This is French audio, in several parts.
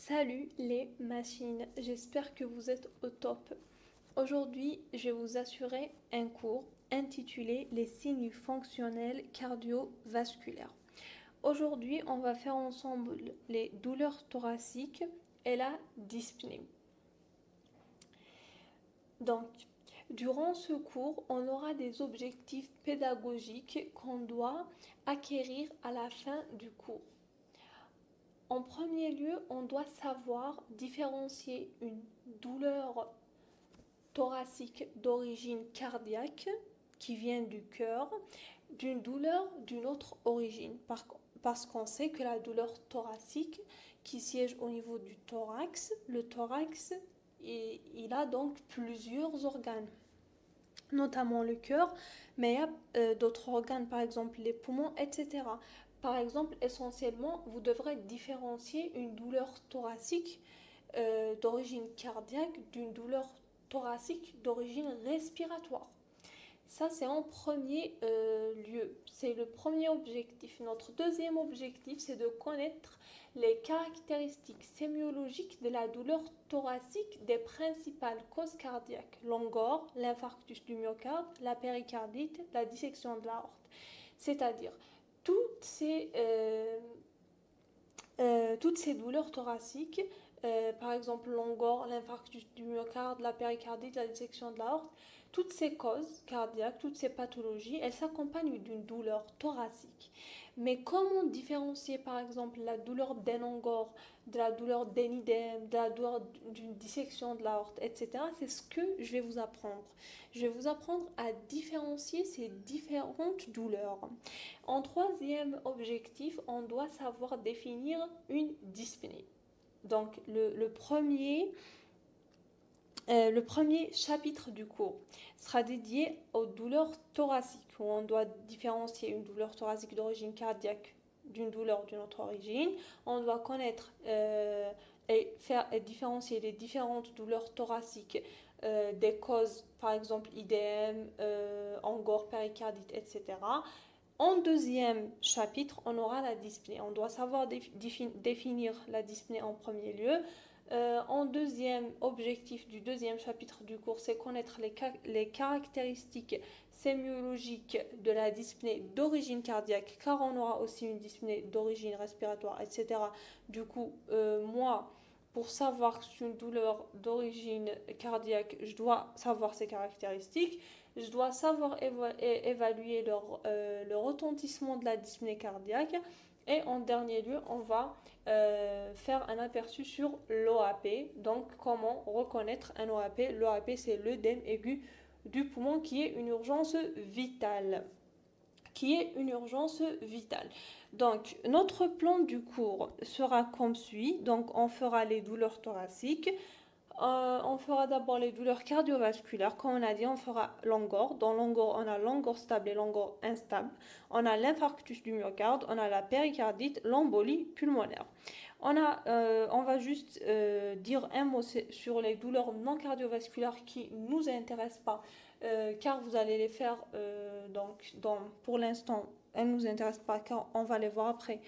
Salut les machines, j'espère que vous êtes au top. Aujourd'hui, je vais vous assurer un cours intitulé Les signes fonctionnels cardiovasculaires. Aujourd'hui, on va faire ensemble les douleurs thoraciques et la dyspnée. Donc, durant ce cours, on aura des objectifs pédagogiques qu'on doit acquérir à la fin du cours. En premier lieu, on doit savoir différencier une douleur thoracique d'origine cardiaque qui vient du cœur d'une douleur d'une autre origine. Parce qu'on sait que la douleur thoracique qui siège au niveau du thorax, le thorax, il a donc plusieurs organes, notamment le cœur, mais il y a d'autres organes, par exemple les poumons, etc. Par exemple, essentiellement, vous devrez différencier une douleur thoracique d'origine cardiaque d'une douleur thoracique d'origine respiratoire. Ça, c'est en premier lieu. C'est le premier objectif. Notre deuxième objectif, c'est de connaître les caractéristiques sémiologiques de la douleur thoracique des principales causes cardiaques. L'angor, l'infarctus du myocarde, la péricardite, la dissection de l'aorte. C'est-à-dire, toutes ces, euh, toutes ces douleurs thoraciques, par exemple l'angor, l'infarctus du myocarde, la péricardite, la dissection de l'aorte, toutes ces causes cardiaques, toutes ces pathologies, elles s'accompagnent d'une douleur thoracique. Mais comment différencier par exemple la douleur d'un angor, de la douleur d'un idème, de la douleur d'une dissection de l'aorte, etc. C'est ce que je vais vous apprendre. Je vais vous apprendre à différencier ces différentes douleurs. En troisième objectif, on doit savoir définir une dyspnée. Donc le premier chapitre du cours sera dédié aux douleurs thoraciques, où on doit différencier une douleur thoracique d'origine cardiaque d'une douleur d'une autre origine. On doit connaître et différencier les différentes douleurs thoraciques des causes, par exemple IDM, angor, péricardite, etc. En deuxième chapitre, on aura la dyspnée. On doit savoir définir la dyspnée en premier lieu. En deuxième objectif du deuxième chapitre du cours, c'est connaître les caractéristiques sémiologiques de la dyspnée d'origine cardiaque, car on aura aussi une dyspnée d'origine respiratoire, etc. Du coup, moi, pour savoir que c'est une douleur d'origine cardiaque, je dois savoir ses caractéristiques. Je dois savoir évaluer le retentissement de la dyspnée cardiaque. Et en dernier lieu, on va faire un aperçu sur l'OAP. Donc, comment reconnaître un OAP? L'OAP, c'est l'œdème aigu du poumon qui est une urgence vitale. Donc, notre plan du cours sera comme suit. Donc, on fera les douleurs thoraciques. On fera d'abord les douleurs cardiovasculaires. Comme on a dit, on fera l'angor. Dans l'angor, on a l'angor stable et l'angor instable. On a l'infarctus du myocarde, on a la péricardite, l'embolie pulmonaire. On va juste dire un mot sur les douleurs non cardiovasculaires qui ne nous intéressent pas, car vous allez les faire, pour l'instant, elles ne nous intéressent pas, car on va les voir après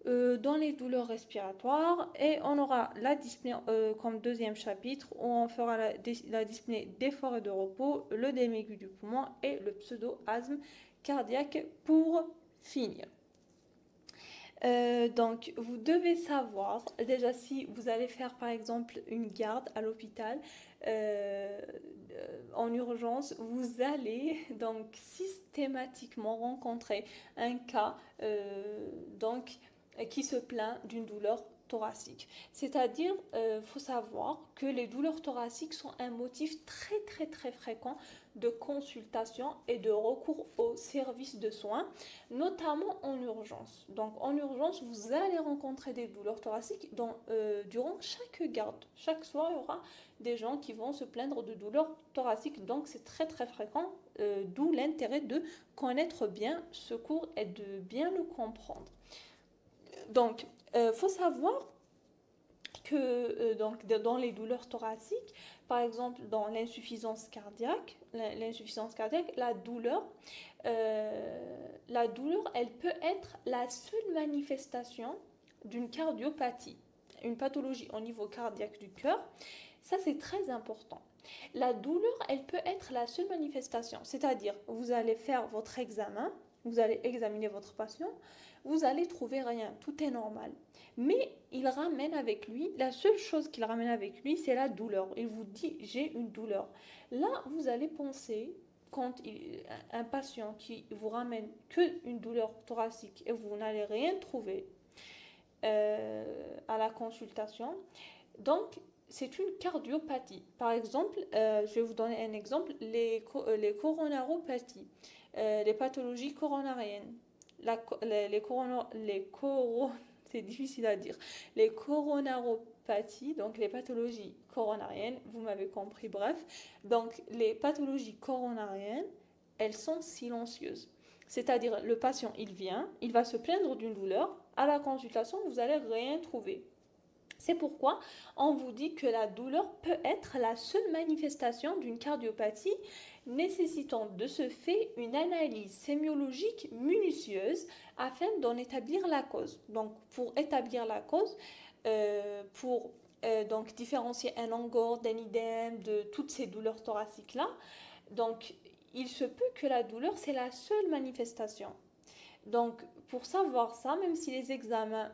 dans les douleurs respiratoires, et on aura la dyspnée comme deuxième chapitre où on fera la dyspnée d'effort et de repos, l'œdème aigu du poumon et le pseudo-asthme cardiaque pour finir. Donc, vous devez savoir, déjà si vous allez faire par exemple une garde à l'hôpital en urgence, vous allez donc systématiquement rencontrer un cas qui se plaint d'une douleur thoracique. C'est-à-dire, faut savoir que les douleurs thoraciques sont un motif très très très fréquent de consultation et de recours aux services de soins, notamment en urgence. Donc en urgence, vous allez rencontrer des douleurs thoraciques durant chaque garde. Chaque soir, il y aura des gens qui vont se plaindre de douleurs thoraciques. Donc c'est très très fréquent, d'où l'intérêt de connaître bien ce cours et de bien le comprendre. Donc, faut savoir que dans les douleurs thoraciques, par exemple dans l'insuffisance cardiaque, la douleur, elle peut être la seule manifestation d'une cardiopathie. une pathologie au niveau cardiaque du cœur, ça c'est très important. La douleur, elle peut être la seule manifestation, c'est-à-dire vous allez faire votre examen, vous allez examiner votre patient, vous allez trouver rien, tout est normal. Mais il ramène avec lui, la seule chose qu'il ramène avec lui, c'est la douleur. Il vous dit j'ai une douleur. Là, vous allez penser, un patient qui vous ramène qu'une douleur thoracique et vous n'allez rien trouver à la consultation, donc c'est une cardiopathie. Par exemple, je vais vous donner un exemple, les coronaropathies, les pathologies coronariennes, c'est difficile à dire, les coronaropathies, donc les pathologies coronariennes, vous m'avez compris, bref. Donc les pathologies coronariennes, elles sont silencieuses. C'est-à-dire le patient, il vient, il va se plaindre d'une douleur, à la consultation, vous n'allez rien trouver. C'est pourquoi on vous dit que la douleur peut être la seule manifestation d'une cardiopathie nécessitant de ce fait une analyse sémiologique minutieuse afin d'en établir la cause. Donc pour établir la cause, pour donc différencier un angor d'un idème de toutes ces douleurs thoraciques-là, donc il se peut que la douleur c'est la seule manifestation. Donc, pour savoir ça, même si les examens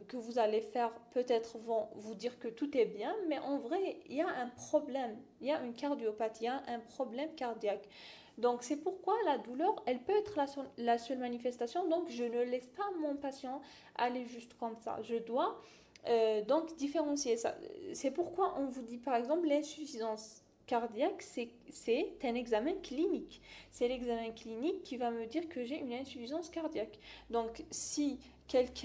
que vous allez faire peut-être vont vous dire que tout est bien, mais en vrai, il y a un problème, il y a une cardiopathie, il y a un problème cardiaque. Donc, c'est pourquoi la douleur, elle peut être la seule manifestation. Donc, je ne laisse pas mon patient aller juste comme ça. Je dois donc différencier ça. C'est pourquoi on vous dit par exemple l'insuffisance cardiaque, c'est un examen clinique. C'est l'examen clinique qui va me dire que j'ai une insuffisance cardiaque. Donc, si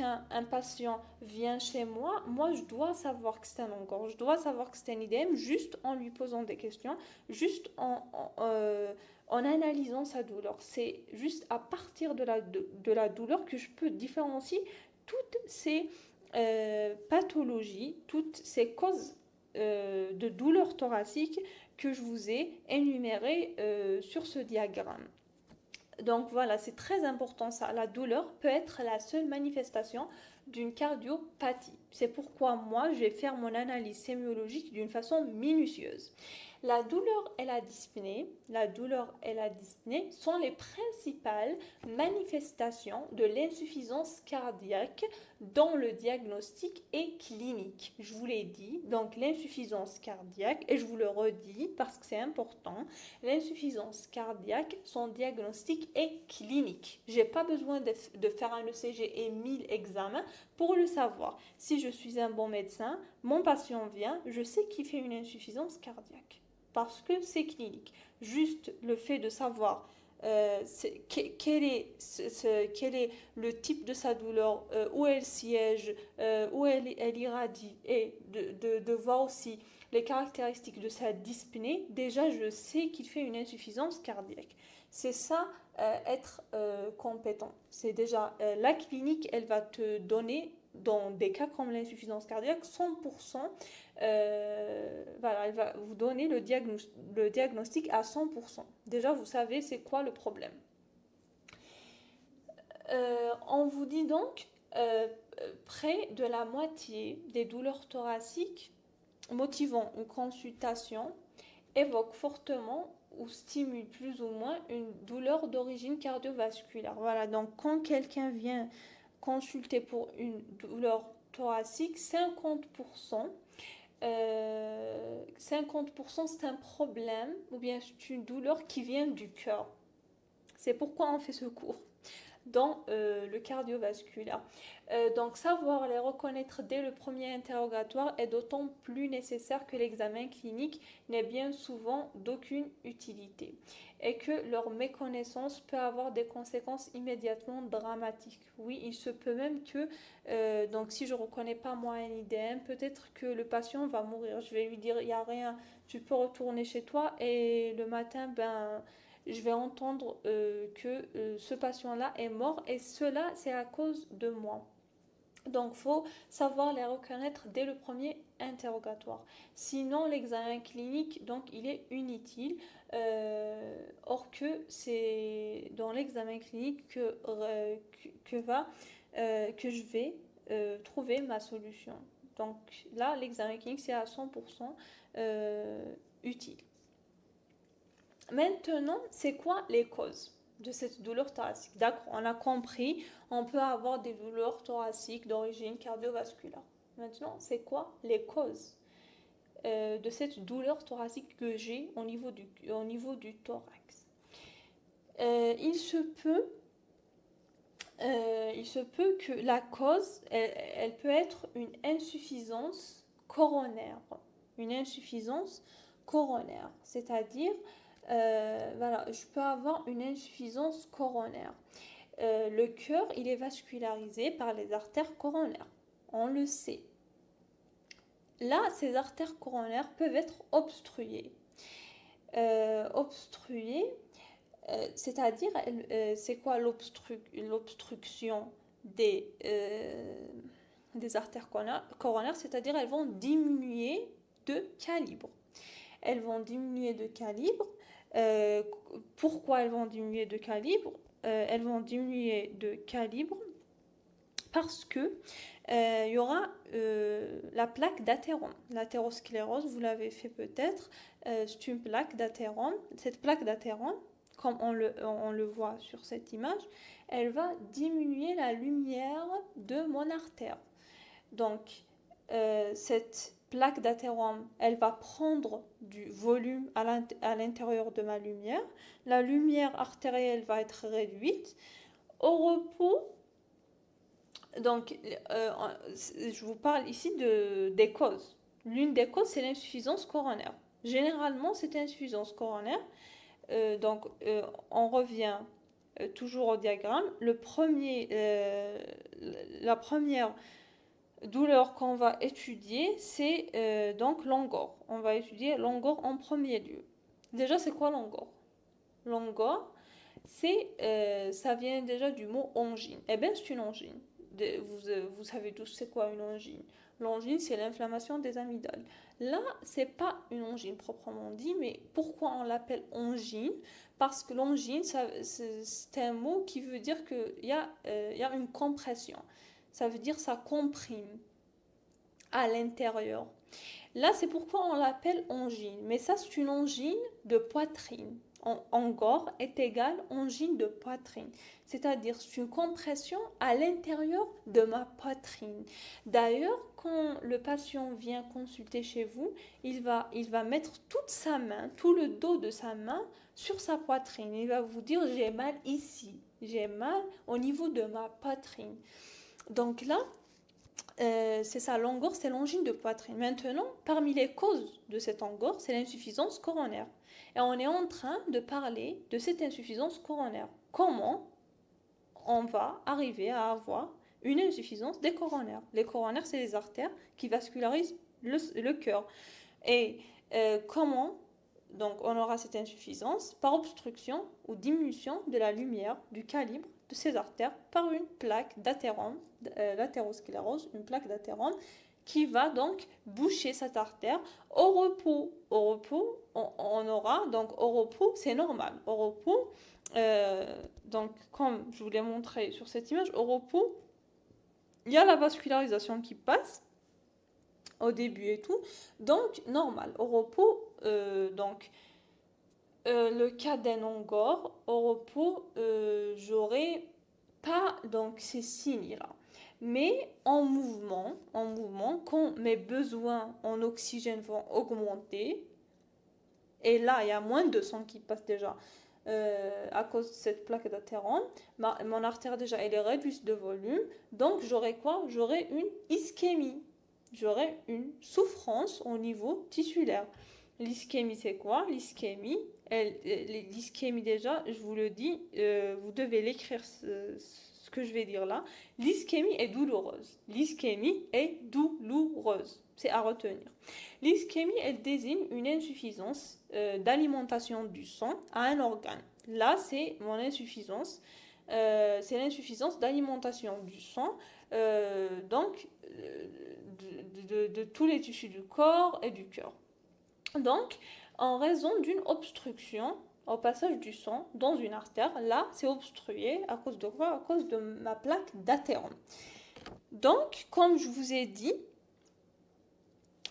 un patient vient chez moi, je dois savoir que c'est un angor, je dois savoir que c'est un idème juste en lui posant des questions, juste en analysant sa douleur. C'est juste à partir de la douleur que je peux différencier toutes ces pathologies, toutes ces causes de douleurs thoraciques que je vous ai énumérées sur ce diagramme. Donc voilà, c'est très important ça. La douleur peut être la seule manifestation d'une cardiopathie. C'est pourquoi moi, je vais faire mon analyse sémiologique d'une façon minutieuse. La douleur et la dyspnée sont les principales manifestations de l'insuffisance cardiaque dont le diagnostic est clinique. Je vous l'ai dit, donc l'insuffisance cardiaque, et je vous le redis parce que c'est important, l'insuffisance cardiaque, son diagnostic est clinique. Je n'ai pas besoin de faire un ECG et 1000 examens pour le savoir. Si je suis un bon médecin, mon patient vient, je sais qu'il fait une insuffisance cardiaque parce que c'est clinique. Juste le fait de savoir quel est le type de sa douleur, où elle siège, où elle irradie, et de voir aussi les caractéristiques de sa dyspnée, déjà je sais qu'il fait une insuffisance cardiaque. C'est ça, être compétent. C'est déjà la clinique, elle va te donner, dans des cas comme l'insuffisance cardiaque, 100%, voilà, elle va vous donner le diagnostic à 100%. Déjà, vous savez c'est quoi le problème. On vous dit donc, près de la moitié des douleurs thoraciques motivant une consultation évoquent fortement ou stimulent plus ou moins une douleur d'origine cardiovasculaire. Voilà, donc quand quelqu'un vient consulter pour une douleur thoracique, 50%, c'est un problème ou bien c'est une douleur qui vient du cœur. C'est pourquoi on fait ce cours dans le cardiovasculaire. Donc savoir les reconnaître dès le premier interrogatoire est d'autant plus nécessaire que l'examen clinique n'est bien souvent d'aucune utilité et que leur méconnaissance peut avoir des conséquences immédiatement dramatiques. Oui, il se peut même que, donc si je ne reconnais pas moi un IDM, peut-être que le patient va mourir. Je vais lui dire, il n'y a rien, tu peux retourner chez toi, et le matin, je vais entendre que ce patient-là est mort, et cela, c'est à cause de moi. Donc, il faut savoir les reconnaître dès le premier interrogatoire. Sinon, l'examen clinique, donc, il est inutile. Or que c'est dans l'examen clinique que je vais trouver ma solution. Donc là, l'examen clinique, c'est à 100% utile. Maintenant, c'est quoi les causes de cette douleur thoracique? D'accord, on a compris, on peut avoir des douleurs thoraciques d'origine cardiovasculaire. Maintenant, c'est quoi les causes de cette douleur thoracique que j'ai au niveau du thorax? Il se peut que la cause, elle peut être une insuffisance coronaire. Une insuffisance coronaire, c'est-à-dire, voilà, je peux avoir une insuffisance coronaire. Le cœur, il est vascularisé par les artères coronaires, on le sait. Là, ces artères coronaires peuvent être obstruées. C'est-à-dire, c'est quoi l'obstruction des artères coronaires? C'est-à-dire, elles vont diminuer de calibre. Elles vont diminuer de calibre. Pourquoi elles vont diminuer de calibre? Elles vont diminuer de calibre parce que il y aura la plaque d'athérome. L'athérosclérose, vous l'avez fait peut-être, c'est une plaque d'athérome. Cette plaque d'athérome, comme on le voit sur cette image, elle va diminuer la lumière de mon artère. Donc, cette plaque d'athérome, elle va prendre du volume à l'intérieur de ma lumière. La lumière artérielle va être réduite. Au repos, donc, je vous parle ici des causes. L'une des causes, c'est l'insuffisance coronaire. Généralement, cette insuffisance coronaire, on revient toujours au diagramme. La première douleur qu'on va étudier, c'est donc l'angor. On va étudier l'angor en premier lieu. Déjà, c'est quoi l'angor? L'angor, ça vient déjà du mot angine. Eh bien, c'est une angine. Vous savez tous c'est quoi une angine. L'angine, c'est l'inflammation des amygdales. Là, c'est pas une angine proprement dit, mais pourquoi on l'appelle angine? Parce que l'angine, c'est un mot qui veut dire qu'il y a une compression. Ça veut dire ça comprime à l'intérieur. Là, c'est pourquoi on l'appelle angine. Mais ça, c'est une angine de poitrine. Angor est égal angine de poitrine. C'est-à-dire, c'est une compression à l'intérieur de ma poitrine. D'ailleurs, quand le patient vient consulter chez vous, il va mettre toute sa main, tout le dos de sa main sur sa poitrine. Il va vous dire, j'ai mal ici, j'ai mal au niveau de ma poitrine. Donc là, c'est ça, l'angor, c'est l'angine de poitrine. Maintenant, parmi les causes de cette angor, c'est l'insuffisance coronaire. Et on est en train de parler de cette insuffisance coronaire. Comment on va arriver à avoir une insuffisance des coronaires? Les coronaires, c'est les artères qui vascularisent le cœur. Et comment donc on aura cette insuffisance? Par obstruction ou diminution de la lumière du calibre de ces artères par une plaque d'athérome, l'athérosclérose, une plaque d'athérome qui va donc boucher cette artère. Au repos, on aura, donc au repos, c'est normal. Au repos, donc comme je vous l'ai montré sur cette image, au repos, il y a la vascularisation qui passe au début et tout, donc normal. Au repos, le cas d'un angor, au repos, j'aurai pas donc ces signes-là. Mais en mouvement, quand mes besoins en oxygène vont augmenter, et là, il y a moins de sang qui passe déjà à cause de cette plaque d'athérome, mon artère déjà, elle est réduite de volume, donc j'aurai quoi? J'aurai une ischémie. J'aurai une souffrance au niveau tissulaire. L'ischémie, c'est quoi? L'ischémie, déjà, je vous le dis, vous devez l'écrire ce que je vais dire là. L'ischémie est douloureuse. L'ischémie est douloureuse. C'est à retenir. L'ischémie, elle désigne une insuffisance d'alimentation du sang à un organe. Là, c'est mon insuffisance. C'est l'insuffisance d'alimentation du sang, donc de tous les tissus du corps et du cœur. Donc, en raison d'une obstruction au passage du sang dans une artère, là, c'est obstrué à cause de quoi? À cause de ma plaque d'athérome. Donc, comme je vous ai dit,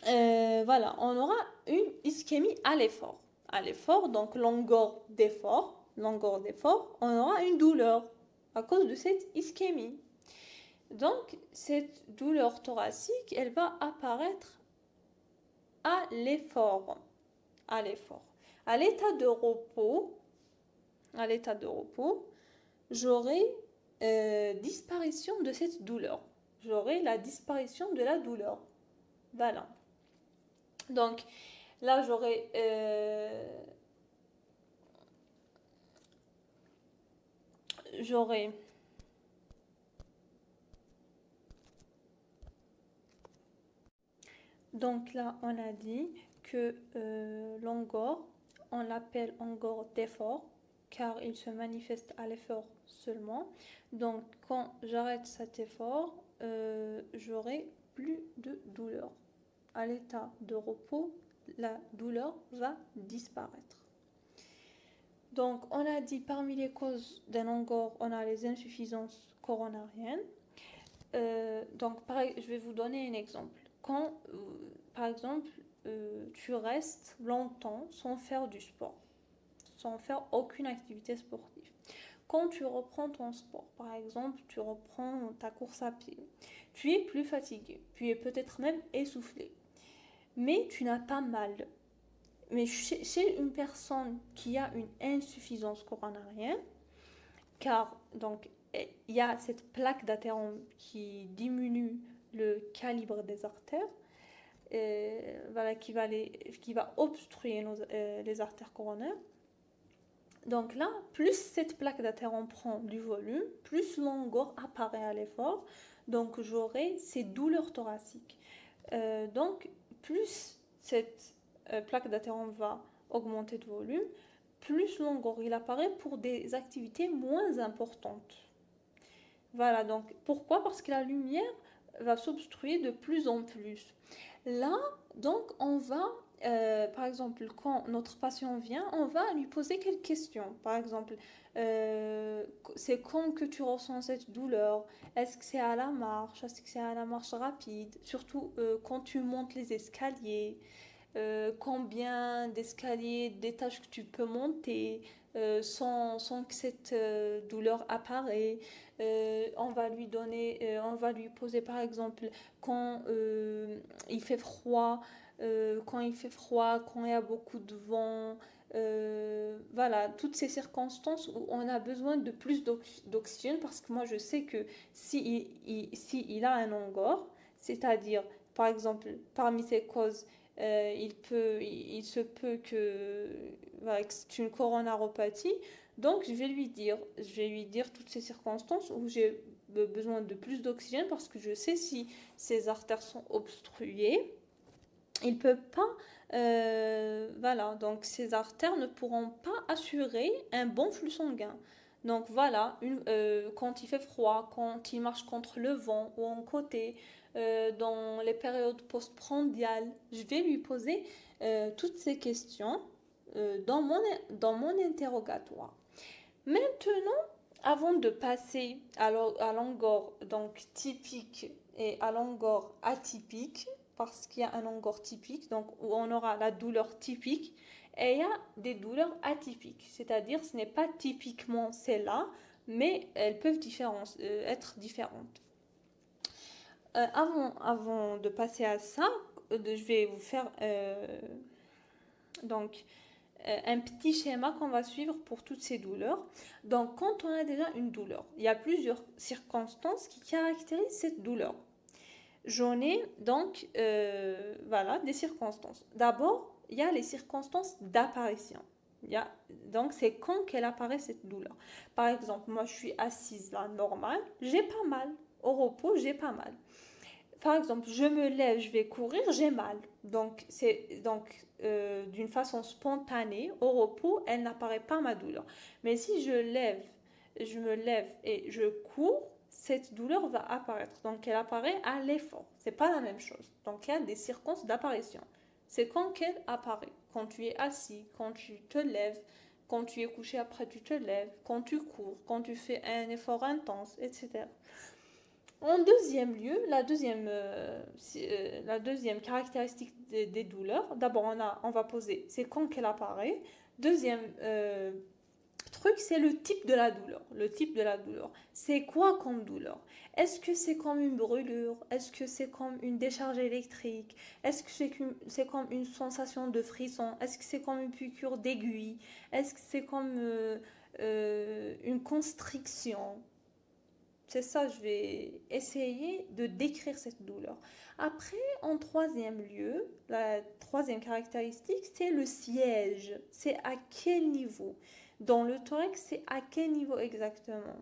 voilà, on aura une ischémie à l'effort. À l'effort, donc longueur d'effort, on aura une douleur à cause de cette ischémie. Donc, cette douleur thoracique, elle va apparaître à l'effort. À l'effort. À l'état de repos, j'aurai disparition de cette douleur. J'aurai la disparition de la douleur. Voilà. Donc, là, j'aurai donc là, on a dit que l'angor, on l'appelle angor d'effort, car il se manifeste à l'effort seulement. Donc, quand j'arrête cet effort, j'aurai plus de douleur. À l'état de repos, la douleur va disparaître. Donc, on a dit parmi les causes d'un angor, on a les insuffisances coronariennes. Donc, je vais vous donner un exemple. Quand, par exemple, tu restes longtemps sans faire du sport, sans faire aucune activité sportive. Quand tu reprends ton sport, par exemple, tu reprends ta course à pied, tu es plus fatigué, tu es peut-être même essoufflé, mais tu n'as pas mal. Mais chez une personne qui a une insuffisance coronarienne, car donc il y a cette plaque d'athérome qui diminue le calibre des artères, voilà, qui va obstruer les artères coronaires. Donc là, plus cette plaque d'athérome prend du volume, plus l'angor apparaît à l'effort, donc j'aurai ces douleurs thoraciques. Donc plus cette plaque d'athérome va augmenter de volume, plus l'angor il apparaît pour des activités moins importantes. Voilà, donc pourquoi? Parce que la lumière va s'obstruer de plus en plus. Là, donc on va, par exemple, quand notre patient vient, on va lui poser quelques questions. Par exemple, c'est quand que tu ressens cette douleur? Est-ce que c'est à la marche? Est-ce que c'est à la marche rapide? Surtout quand tu montes les escaliers. Combien d'escaliers, d'étages que tu peux monter sans que cette douleur apparaît. On va lui poser par exemple quand il fait froid, quand il y a beaucoup de vent. Voilà, toutes ces circonstances où on a besoin de plus d'oxygène, parce que moi je sais que si il a un angor, c'est-à-dire par exemple parmi ces causes, il se peut que, voilà, que c'est une coronaropathie. Donc, je vais lui dire toutes ces circonstances où j'ai besoin de plus d'oxygène, parce que je sais si ces artères sont obstruées, il peut pas, voilà, donc ces artères ne pourront pas assurer un bon flux sanguin. Donc voilà, quand il fait froid, quand il marche contre le vent ou en côté, dans les périodes postprandiales, je vais lui poser toutes ces questions dans mon interrogatoire. Maintenant, avant de passer à l'angor donc typique et à l'angor atypique, parce qu'il y a un angor typique, donc où on aura la douleur typique, et il y a des douleurs atypiques, c'est-à-dire ce n'est pas typiquement celle-là, mais elles peuvent être différentes. Avant de passer à ça, je vais vous faire donc un petit schéma qu'on va suivre pour toutes ces douleurs. Donc, quand on a déjà une douleur, il y a plusieurs circonstances qui caractérisent cette douleur. J'en ai donc, voilà, des circonstances. D'abord, il y a les circonstances d'apparition. Donc, c'est quand qu'elle apparaît cette douleur. Par exemple, moi, je suis assise là, normal, j'ai pas mal. Au repos, j'ai pas mal. Par exemple, je me lève, je vais courir, j'ai mal. Donc, d'une façon spontanée, au repos, elle n'apparaît pas ma douleur. Mais si je me lève et je cours, cette douleur va apparaître. Donc, elle apparaît à l'effort. C'est pas la même chose. Donc, il y a des circonstances d'apparition. C'est quand qu'elle apparaît. Quand tu es assis, quand tu te lèves, quand tu es couché après tu te lèves, quand tu cours, quand tu fais un effort intense, etc. En deuxième lieu, la deuxième caractéristique des douleurs, d'abord on va poser, c'est quand qu'elle apparaît. Deuxième truc, c'est le type de la douleur. Le type de la douleur. C'est quoi comme douleur? Est-ce que c'est comme une brûlure? Est-ce que c'est comme une décharge électrique? Est-ce que c'est comme une sensation de frisson? Est-ce que c'est comme une piqûre d'aiguille? Est-ce que c'est comme une constriction? C'est ça, je vais essayer de décrire cette douleur. Après, en troisième lieu, la troisième caractéristique, c'est le siège. C'est à quel niveau? Dans le thorax, c'est à quel niveau exactement?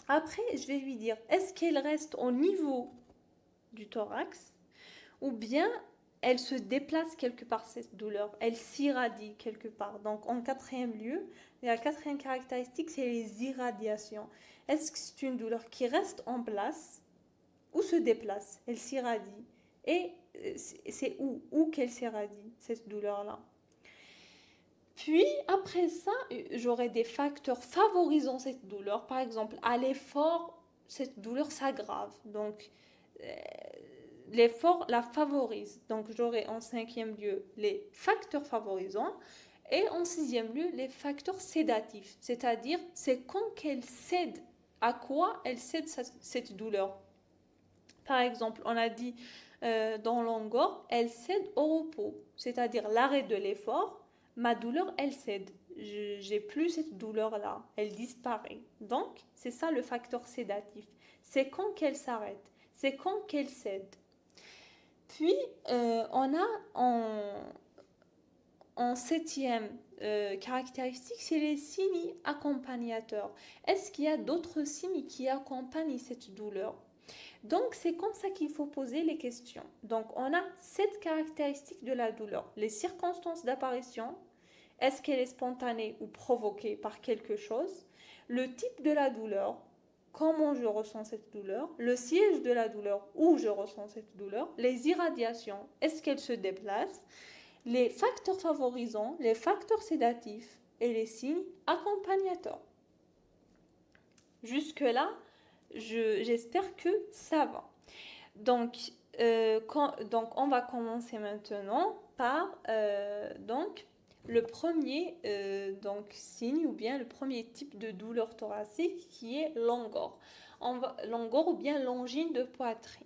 Après, je vais lui dire, est-ce qu'elle reste au niveau du thorax ou bien elle se déplace quelque part, cette douleur, elle s'irradie quelque part. Donc en quatrième lieu, la quatrième caractéristique, c'est les irradiations. Est-ce que c'est une douleur qui reste en place ou se déplace? Elle s'irradie. Et c'est où qu'elle s'irradie, cette douleur-là? Puis après ça, j'aurai des facteurs favorisant cette douleur. Par exemple, à l'effort, cette douleur s'aggrave. Donc, euh, l'effort la favorise. Donc, j'aurai en cinquième lieu les facteurs favorisants et en sixième lieu les facteurs sédatifs. C'est-à-dire, c'est quand qu'elle cède, à quoi elle cède cette douleur. Par exemple, on a dit dans l'angor, elle cède au repos, c'est-à-dire l'arrêt de l'effort. Ma douleur, elle cède. J'ai plus cette douleur-là, elle disparaît. Donc, c'est ça le facteur sédatif. C'est quand qu'elle s'arrête, c'est quand qu'elle cède. Puis, on a en septième caractéristique, c'est les signes accompagnateurs. Est-ce qu'il y a d'autres signes qui accompagnent cette douleur? Donc, c'est comme ça qu'il faut poser les questions. Donc, on a 7 caractéristiques de la douleur. Les circonstances d'apparition, est-ce qu'elle est spontanée ou provoquée par quelque chose? Le type de la douleur, comment je ressens cette douleur? Le siège de la douleur, où je ressens cette douleur? Les irradiations, est-ce qu'elles se déplacent? Les facteurs favorisants, les facteurs sédatifs et les signes accompagnateurs. Jusque-là, j'espère que ça va. Donc, on va commencer maintenant par donc, le premier signe ou bien le premier type de douleur thoracique qui est l'angor. L'angor ou bien l'angine de poitrine.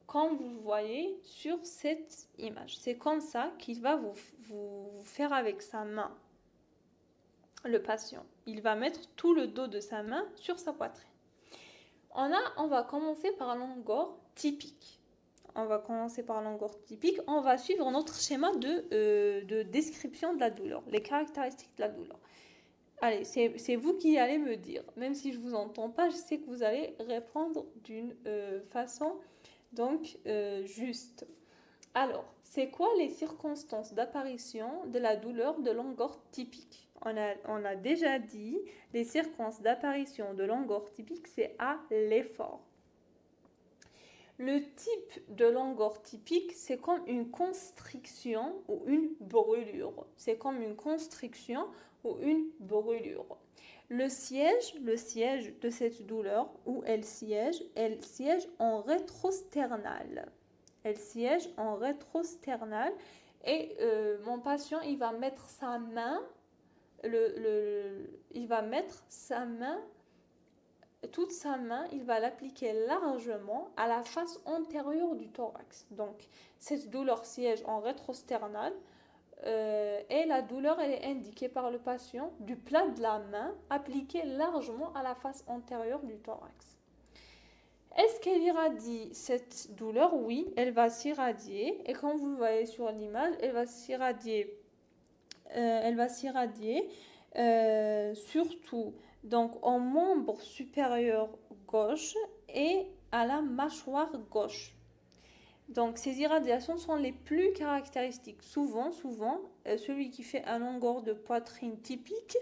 Comme vous le voyez sur cette image. C'est comme ça qu'il va vous faire avec sa main, le patient. Il va mettre tout le dos de sa main sur sa poitrine. On va commencer par l'angor typique. On va suivre notre schéma de description de la douleur, les caractéristiques de la douleur. Allez, c'est vous qui allez me dire. Même si je ne vous entends pas, je sais que vous allez répondre d'une façon juste. Alors, c'est quoi les circonstances d'apparition de la douleur de l'angor typique? On a déjà dit, les circonstances d'apparition de l'angor typique, c'est à l'effort. Le type de l'angor typique, c'est comme une constriction ou une brûlure. Le siège de cette douleur, où elle siège en rétrosternal. Et mon patient, il va mettre sa main, toute sa main, il va l'appliquer largement à la face antérieure du thorax. Donc, cette douleur siège en rétrosternal et la douleur, elle est indiquée par le patient du plat de la main appliqué largement à la face antérieure du thorax. Est-ce qu'elle irradie cette douleur? Oui, elle va s'irradier. Et comme vous le voyez sur l'image, elle va s'irradier surtout donc en membre supérieur gauche et à la mâchoire gauche. Donc ces irradiations sont les plus caractéristiques. Souvent, celui qui fait un angor de poitrine typique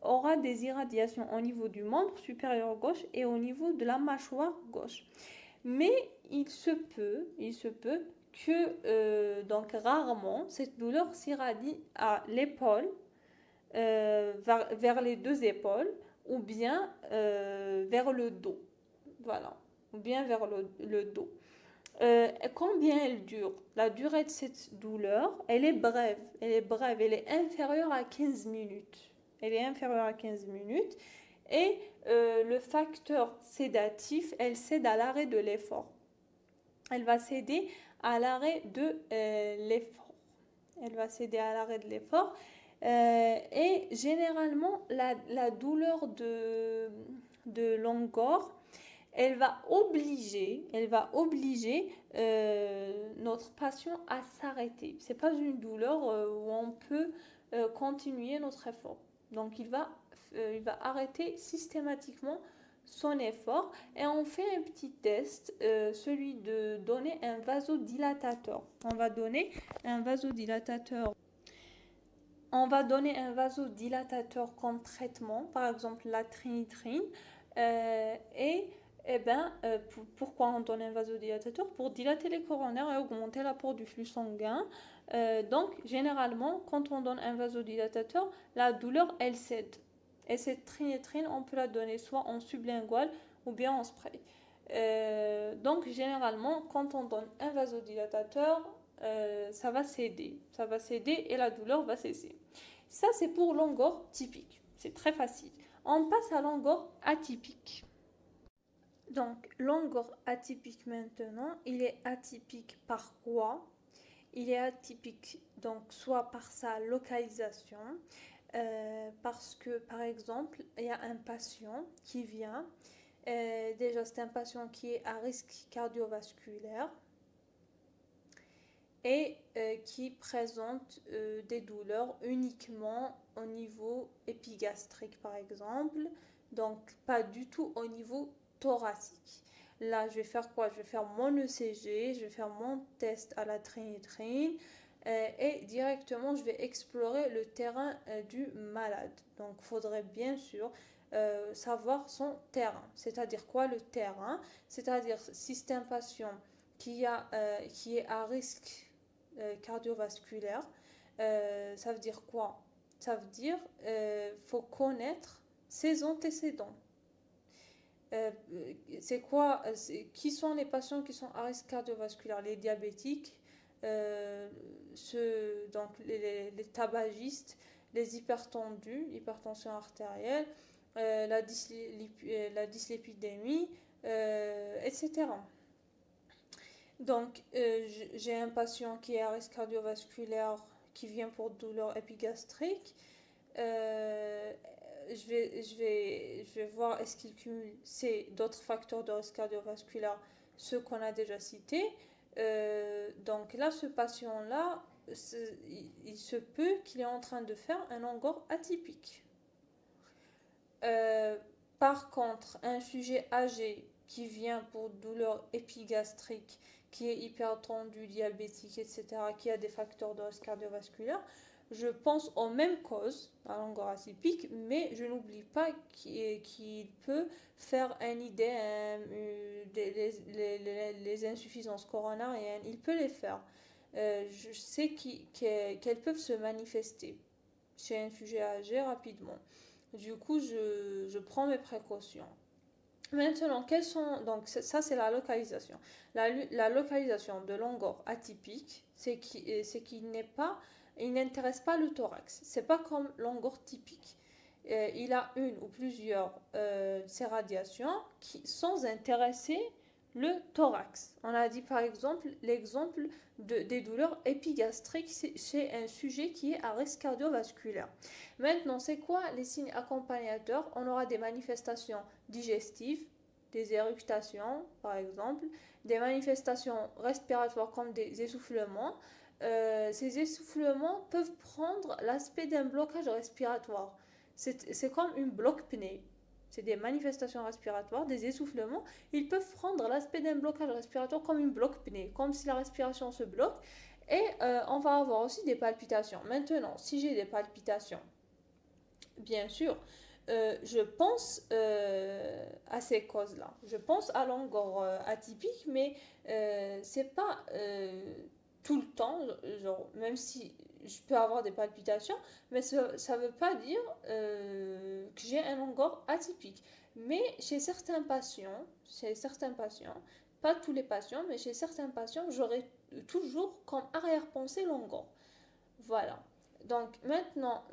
aura des irradiations au niveau du membre supérieur gauche et au niveau de la mâchoire gauche. Mais il se peut que donc rarement cette douleur s'irradie à l'épaule, vers les deux épaules ou bien vers le dos. voilà, ou bien vers le dos. Combien elle dure? La durée de cette douleur, elle est brève, elle est inférieure à 15 minutes. Elle est inférieure à 15 minutes. Et le facteur sédatif, elle cède à l'arrêt de l'effort. Elle va céder à l'arrêt de l'effort. Elle va céder à l'arrêt de l'effort. Et généralement, la douleur de Longor, elle va obliger notre patient à s'arrêter. C'est pas une douleur où on peut continuer notre effort. Donc il va arrêter systématiquement son effort et on fait un petit test, celui de donner un vasodilatateur. On va donner un vasodilatateur comme traitement, par exemple la trinitrine. Et pourquoi on donne un vasodilatateur? Pour dilater les coronaires et augmenter l'apport du flux sanguin. Donc, généralement, quand on donne un vasodilatateur, la douleur, elle cède. Et cette trinitrine, on peut la donner soit en sublingual ou bien en spray. Donc, généralement, quand on donne un vasodilatateur, ça va céder. Ça va céder et la douleur va cesser. Ça, c'est pour l'ongor typique. C'est très facile. On passe à l'ongor atypique. Donc, l'ongor atypique maintenant, il est atypique par quoi? Il est atypique donc soit par sa localisation, parce que par exemple, il y a un patient qui vient, déjà c'est un patient qui est à risque cardiovasculaire et qui présente des douleurs uniquement au niveau épigastrique par exemple, donc pas du tout au niveau thoracique. Là, je vais faire quoi? Je vais faire mon ECG, je vais faire mon test à la trinitrine et directement, je vais explorer le terrain du malade. Donc, il faudrait bien sûr savoir son terrain. C'est-à-dire quoi le terrain? C'est-à-dire si c'est un patient qui est à risque cardiovasculaire, ça veut dire quoi? Ça veut dire faut connaître ses antécédents. C'est quoi, qui sont les patients qui sont à risque cardiovasculaire? Les diabétiques, donc les tabagistes, les hypertendus, hypertension artérielle, la dyslipidémie, etc. Donc, j'ai un patient qui est à risque cardiovasculaire qui vient pour douleur épigastrique. Euh, je vais voir est-ce qu'il cumule d'autres facteurs de risque cardiovasculaire, ceux qu'on a déjà cités. Donc là, ce patient-là, il se peut qu'il est en train de faire un angor atypique. Par contre, un sujet âgé qui vient pour douleur épigastrique, qui est hypertendu, diabétique, etc., qui a des facteurs de risque cardiovasculaire, je pense aux mêmes causes à l'angor atypique, mais je n'oublie pas qu'il peut faire un IDM, les insuffisances coronariennes, il peut les faire. Je sais qu'elles peuvent se manifester chez un sujet âgé rapidement. Du coup, je prends mes précautions. Maintenant, donc ça c'est la localisation. La localisation de l'angor atypique, c'est il n'intéresse pas le thorax. C'est pas comme l'angor typique. Il a une ou plusieurs ces radiations sans intéresser le thorax. On a dit par exemple l'exemple des douleurs épigastriques chez un sujet qui est à risque cardiovasculaire. Maintenant, c'est quoi les signes accompagnateurs? On aura des manifestations digestives, des éructations par exemple, des manifestations respiratoires comme des essoufflements. Ces essoufflements peuvent prendre l'aspect d'un blocage respiratoire. C'est comme une bloc-pnée. C'est des manifestations respiratoires, des essoufflements. Ils peuvent prendre l'aspect d'un blocage respiratoire comme une bloc-pnée, comme si la respiration se bloque. Et on va avoir aussi des palpitations. Maintenant, si j'ai des palpitations, bien sûr, je pense à ces causes-là. Je pense à l'angor atypique, mais c'est pas tout le temps, genre, même si je peux avoir des palpitations, mais ça veut pas dire que j'ai un langor atypique. Mais chez certains patients, pas tous les patients, mais chez certains patients, j'aurai toujours comme arrière-pensée langor. Voilà. Donc maintenant,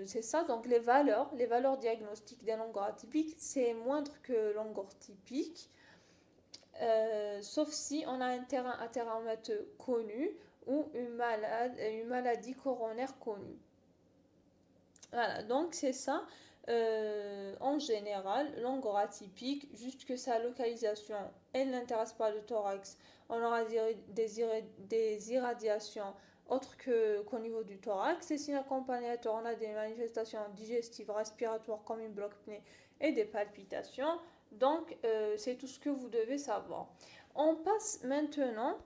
c'est ça. Donc les valeurs diagnostiques des langors atypiques, c'est moindre que langor typique, sauf si on a un terrain athéromateux connu ou une maladie coronaire connue. Voilà, donc c'est ça. En général, langor atypique, juste que sa localisation, elle n'intéresse pas le thorax. On aura des irradiations autres qu'au niveau du thorax. Et signe accompagnateur, on a des manifestations digestives, respiratoires comme une bloc-pnée et des palpitations. Donc, c'est tout ce que vous devez savoir. On passe maintenant,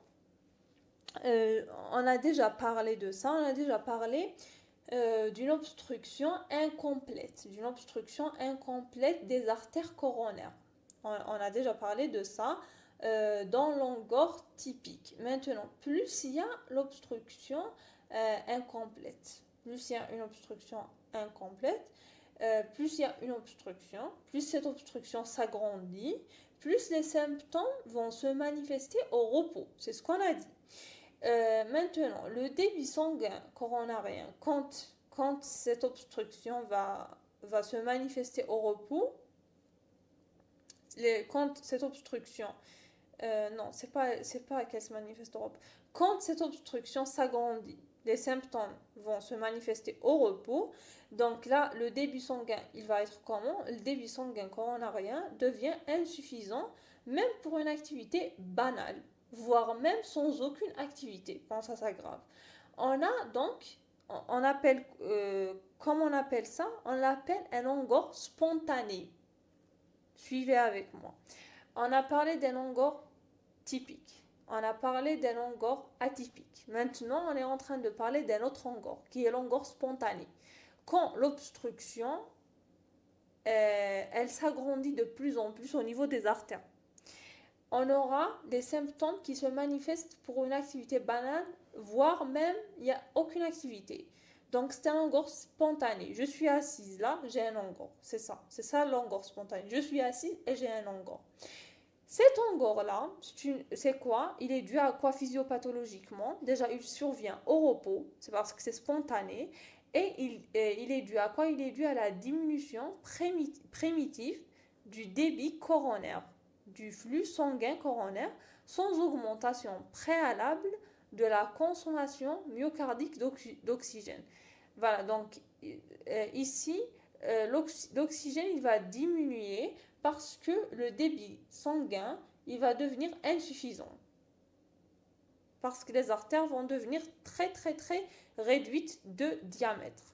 on a déjà parlé de ça, on a déjà parlé d'une obstruction incomplète des artères coronaires. On a déjà parlé de ça dans l'angor typique. Maintenant, plus il y a l'obstruction incomplète, plus il y a une obstruction incomplète, plus il y a une obstruction, plus cette obstruction s'agrandit, plus les symptômes vont se manifester au repos. C'est ce qu'on a dit. Maintenant, le débit sanguin coronarien, quand cette obstruction va se manifester au repos, quand cette obstruction, non, c'est pas qu'elle se manifeste au repos, quand cette obstruction s'agrandit, les symptômes vont se manifester au repos, donc là, le débit sanguin, il va être comment? Le débit sanguin coronarien devient insuffisant, même pour une activité banale, voire même sans aucune activité, quand ça s'aggrave. On a donc, on appelle, comment on appelle ça? On l'appelle un langor spontané. Suivez avec moi. On a parlé d'un langor typique. On a parlé d'un langor atypique. Maintenant, on est en train de parler d'un autre langor, qui est langor spontané. Quand l'obstruction, elle s'agrandit de plus en plus au niveau des artères, on aura des symptômes qui se manifestent pour une activité banale, voire même il n'y a aucune activité. Donc c'est un langor spontané. Je suis assise là, j'ai un langor. C'est ça le langor spontané. Je suis assise et j'ai un langor. Cet angor-là, c'est quoi? Il est dû à quoi physiopathologiquement? Déjà, il survient au repos, c'est parce que c'est spontané. Et il est dû à quoi? Il est dû à la diminution primitive du débit coronaire, du flux sanguin coronaire, sans augmentation préalable de la consommation myocardique d'oxygène. Voilà, donc ici, l'oxygène, il va diminuer parce que le débit sanguin, il va devenir insuffisant. Parce que les artères vont devenir très très très réduites de diamètre.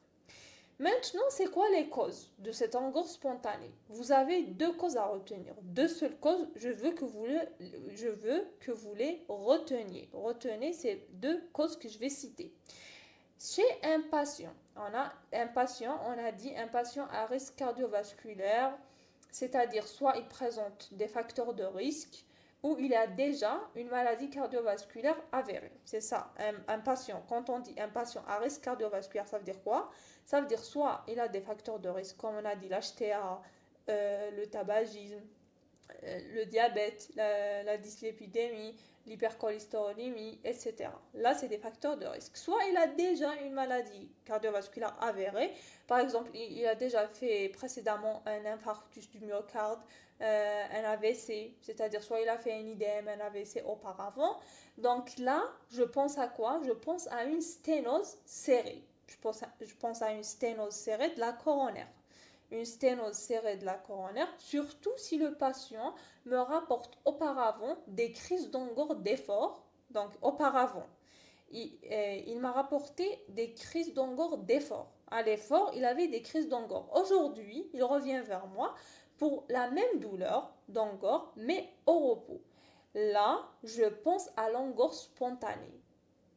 Maintenant, c'est quoi les causes de cet angor spontané? Vous avez deux causes à retenir. Deux seules causes, je veux que vous les reteniez. Retenez ces deux causes que je vais citer. Chez un patient, on a dit un patient à risque cardiovasculaire, c'est-à-dire soit il présente des facteurs de risque ou il a déjà une maladie cardiovasculaire avérée. C'est ça, un patient. Quand on dit un patient à risque cardiovasculaire, ça veut dire quoi? Ça veut dire soit il a des facteurs de risque, comme on a dit l'HTA, le tabagisme, le diabète, la dyslipidémie, l'hypercholestérolémie, etc. Là, c'est des facteurs de risque. Soit il a déjà une maladie cardiovasculaire avérée, par exemple, il a déjà fait précédemment un infarctus du myocarde, un AVC, c'est-à-dire soit il a fait un IDM, un AVC auparavant. Donc là, je pense à quoi? Je pense à une sténose serrée. Je pense à une sténose serrée de la coronaire. Une sténose serrée de la coronaire, surtout si le patient me rapporte auparavant des crises d'angor d'effort. Donc auparavant, il m'a rapporté des crises d'angor d'effort. À l'effort, il avait des crises d'angor. Aujourd'hui, il revient vers moi pour la même douleur d'angor, mais au repos. Là, je pense à l'angor spontané.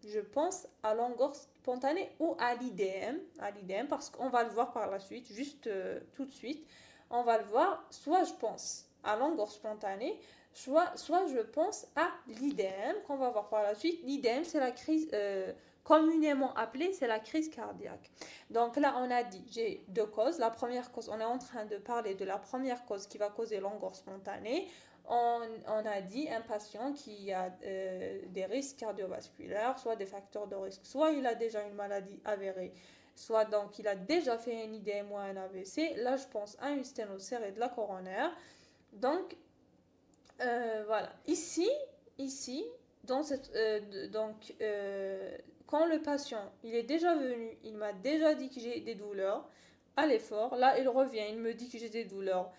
Je pense à l'angor spontané ou à l'IDM, parce qu'on va le voir par la suite, juste tout de suite. On va le voir, soit je pense à l'angor spontané, soit je pense à l'IDM, qu'on va voir par la suite. L'IDM, c'est la crise, communément appelée, c'est la crise cardiaque. Donc là, on a dit, j'ai deux causes. La première cause, on est en train de parler de la première cause qui va causer l'angor spontanée. On a dit un patient qui a des risques cardiovasculaires, soit des facteurs de risque, soit il a déjà une maladie avérée, soit donc il a déjà fait un IDM ou un AVC. Là, je pense à une sténocère de la coronaire. Donc, voilà. Ici, dans cette, quand le patient, il est déjà venu, il m'a déjà dit que j'ai des douleurs à l'effort, là, il revient, il me dit que j'ai des douleurs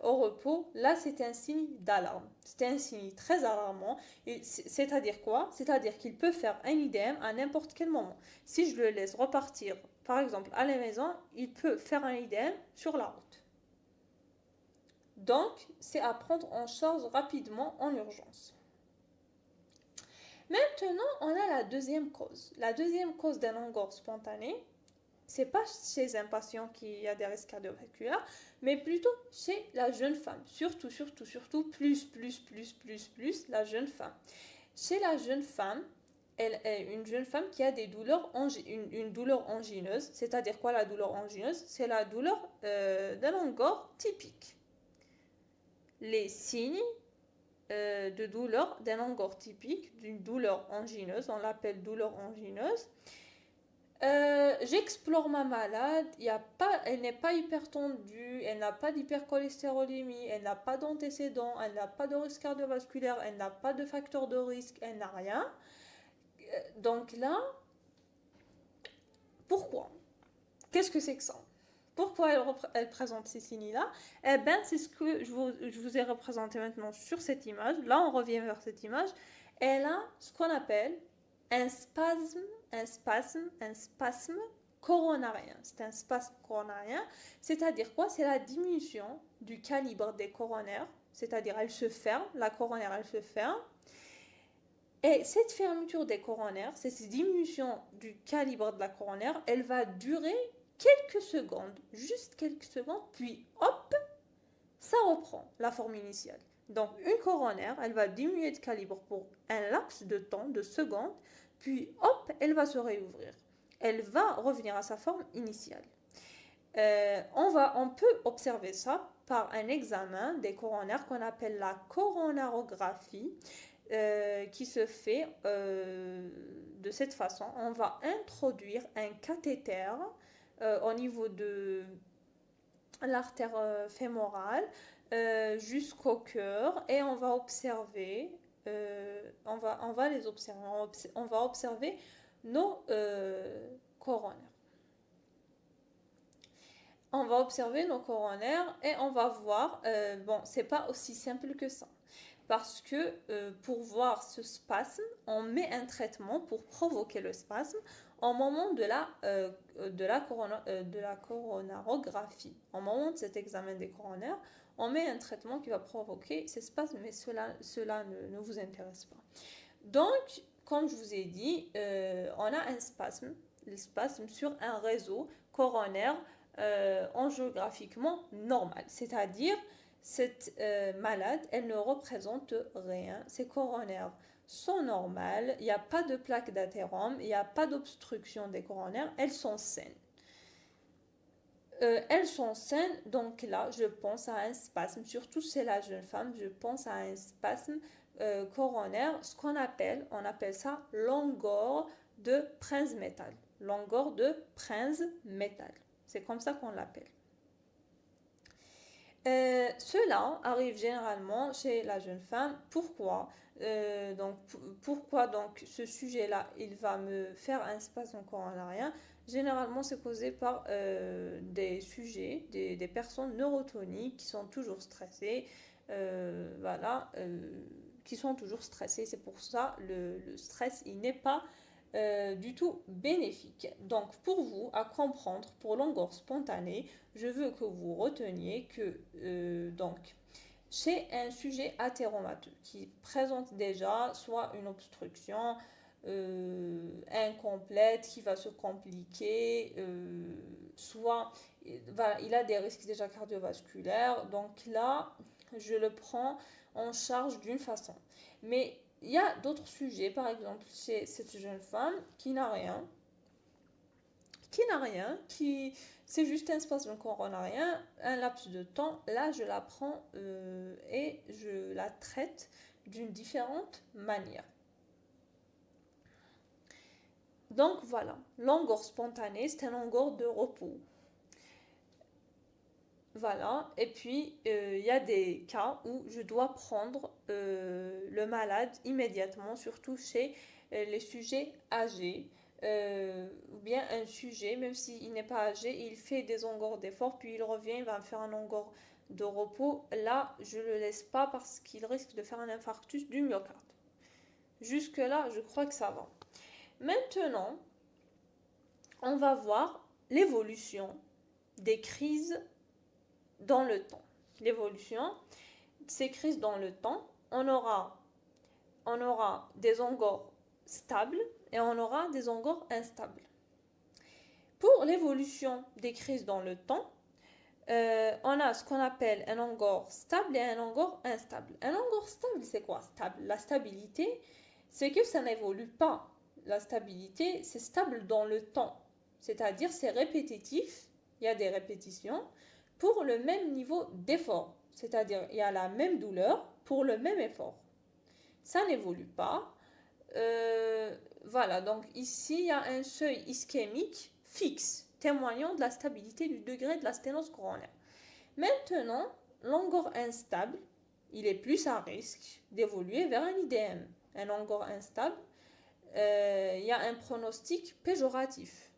au repos, là, c'est un signe d'alarme. C'est un signe très alarmant. C'est-à-dire quoi? C'est-à-dire qu'il peut faire un IDM à n'importe quel moment. Si je le laisse repartir, par exemple, à la maison, il peut faire un IDM sur la route. Donc, c'est à prendre en charge rapidement en urgence. Maintenant, on a la deuxième cause. La deuxième cause d'un angor spontané, c'est pas chez un patient qui a des risques cardiovasculaires, mais plutôt chez la jeune femme. Surtout, plus, la jeune femme. Chez la jeune femme, elle est une jeune femme qui a des douleurs, une douleur angineuse. C'est-à-dire quoi la douleur angineuse? C'est la douleur d'un angor typique. Les signes de douleur d'un angor typique, d'une douleur angineuse, on l'appelle douleur angineuse. J'explore ma malade, elle n'est pas hypertendue, elle n'a pas d'hypercholestérolémie, elle n'a pas d'antécédents, elle n'a pas de risque cardiovasculaire, elle n'a pas de facteur de risque, elle n'a rien. Donc là, pourquoi? Qu'est-ce que c'est que ça? Pourquoi elle présente ces signes-là? Eh bien, c'est ce que je vous ai représenté maintenant sur cette image. Là, on revient vers cette image. Elle a ce qu'on appelle un spasme coronarien. C'est un spasme coronarien. C'est-à-dire quoi? C'est la diminution du calibre des coronaires. C'est-à-dire, elle se ferme, la coronaire, elle se ferme. Et cette fermeture des coronaires, cette diminution du calibre de la coronaire, elle va durer quelques secondes, juste quelques secondes, puis hop, ça reprend la forme initiale. Donc une coronaire, elle va diminuer de calibre pour un laps de temps, de secondes, puis hop, elle va se réouvrir. Elle va revenir à sa forme initiale. On peut observer ça par un examen des coronaires qu'on appelle la coronarographie, qui se fait de cette façon. On va introduire un cathéter au niveau de l'artère fémorale jusqu'au cœur et on va observer, on va les observer, on va observer nos coronaires. On va observer nos coronaires et on va voir, bon, c'est pas aussi simple que ça. Parce que pour voir ce spasme, on met un traitement pour provoquer le spasme au moment de la coronarographie. Au moment de cet examen des coronaires, on met un traitement qui va provoquer ces spasmes, mais cela ne vous intéresse pas. Donc, comme je vous ai dit, on a un spasme, le spasme sur un réseau coronaire angiographiquement normal, c'est-à-dire cette malade, elle ne représente rien. Ses coronaires sont normales, il n'y a pas de plaque d'athérome, il n'y a pas d'obstruction des coronaires, elles sont saines. Donc là, je pense à un spasme, surtout chez la jeune femme, je pense à un spasme coronaire, ce qu'on appelle, on appelle ça l'angor de Prinzmetal. L'angor de Prinzmetal, c'est comme ça qu'on l'appelle. Cela arrive généralement chez la jeune femme. Pourquoi donc ce sujet-là, il va me faire un spasme coronarien? Généralement, c'est causé par des sujets, des personnes neurotoniques qui sont toujours stressées, qui sont toujours stressées. C'est pour ça le stress, il n'est pas du tout bénéfique. Donc pour vous, à comprendre, pour l'angor spontané, je veux que vous reteniez que donc chez un sujet athéromateux qui présente déjà soit une obstruction incomplète qui va se compliquer, soit il a des risques déjà cardiovasculaires, donc là je le prends en charge d'une façon. Mais il y a d'autres sujets, par exemple, chez cette jeune femme qui n'a rien, c'est juste un espace de corps, on n'a rien, un laps de temps, là je la prends et je la traite d'une différente manière. Donc voilà, l'angor spontané, c'est un angor de repos. Voilà, et puis il y a des cas où je dois prendre le malade immédiatement, surtout chez les sujets âgés, ou bien un sujet, même s'il n'est pas âgé, il fait des angors d'effort, puis il revient, il va faire un angor de repos. Là, je ne le laisse pas parce qu'il risque de faire un infarctus du myocarde. Jusque-là, je crois que ça va. Maintenant, on va voir l'évolution des crises dans le temps. L'évolution, ces crises dans le temps, on aura des angors stables et on aura des angors instables. Pour l'évolution des crises dans le temps, on a ce qu'on appelle un angor stable et un angor instable. Un angor stable, c'est quoi stable? La stabilité, c'est que ça n'évolue pas. La stabilité, c'est stable dans le temps. C'est-à-dire, c'est répétitif, il y a des répétitions, pour le même niveau d'effort. C'est-à-dire, il y a la même douleur pour le même effort. Ça n'évolue pas. Voilà, donc ici, il y a un seuil ischémique fixe, témoignant de la stabilité du degré de la sténose coronaire. Maintenant, l'angor instable, il est plus à risque d'évoluer vers un IDM. Un angor instable, il y a un pronostic péjoratif.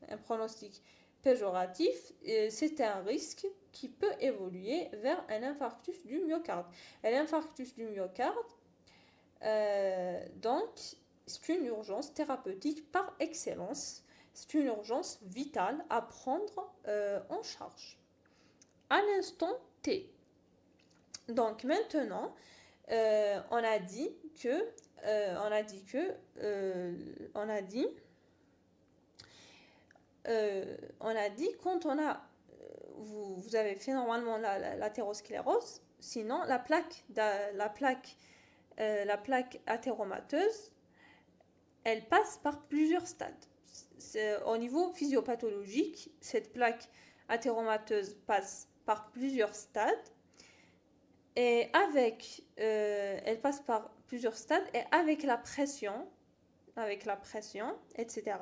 Un pronostic péjoratif, c'est un risque qui peut évoluer vers un infarctus du myocarde. Et l'infarctus du myocarde, donc, c'est une urgence thérapeutique par excellence. C'est une urgence vitale à prendre en charge. À l'instant T. Donc maintenant, on a dit quand on a vous avez fait normalement l'athérosclérose, sinon la plaque athéromateuse, elle passe par plusieurs stades. Au niveau physiopathologique, cette plaque athéromateuse passe par plusieurs stades et elle passe par plusieurs stades et avec la pression, etc.,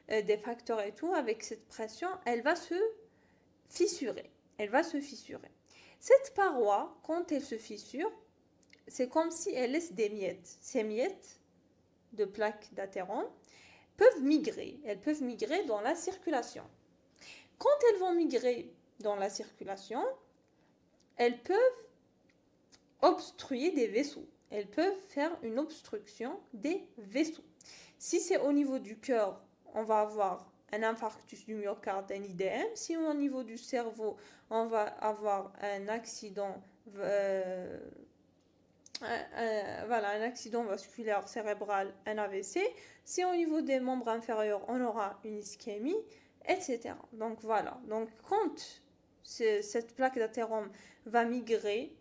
des facteurs et tout, avec cette pression, elle va se fissurer. Cette paroi, quand elle se fissure, c'est comme si elle laisse des miettes. Ces miettes de plaques d'athérome peuvent migrer. Elles peuvent migrer dans la circulation. Quand elles vont migrer dans la circulation, elles peuvent obstruer des vaisseaux. Elles peuvent faire une obstruction des vaisseaux. Si c'est au niveau du cœur, on va avoir un infarctus du myocarde, un IDM. Si au niveau du cerveau, on va avoir un accident un accident vasculaire cérébral, un AVC. Si au niveau des membres inférieurs, on aura une ischémie, etc. Donc voilà. Donc quand cette plaque d'athérome va migrer,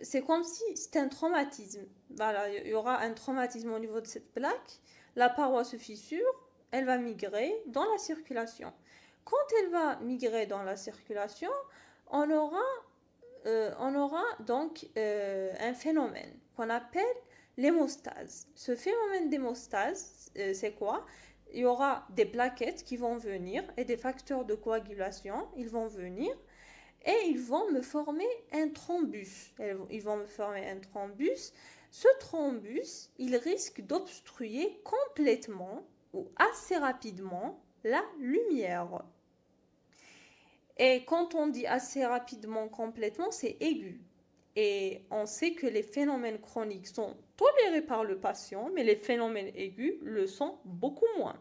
c'est comme si c'était un traumatisme. Voilà, il y aura un traumatisme au niveau de cette plaque. La paroi se fissure, elle va migrer dans la circulation. Quand elle va migrer dans la circulation, on aura donc un phénomène qu'on appelle l'hémostase. Ce phénomène d'hémostase, c'est quoi? Il y aura des plaquettes qui vont venir et des facteurs de coagulation, ils vont venir et ils vont me former un thrombus. Ce thrombus, il risque d'obstruer complètement ou assez rapidement la lumière. Et quand on dit assez rapidement, complètement, c'est aigu. Et on sait que les phénomènes chroniques sont tolérés par le patient, mais les phénomènes aigus le sont beaucoup moins.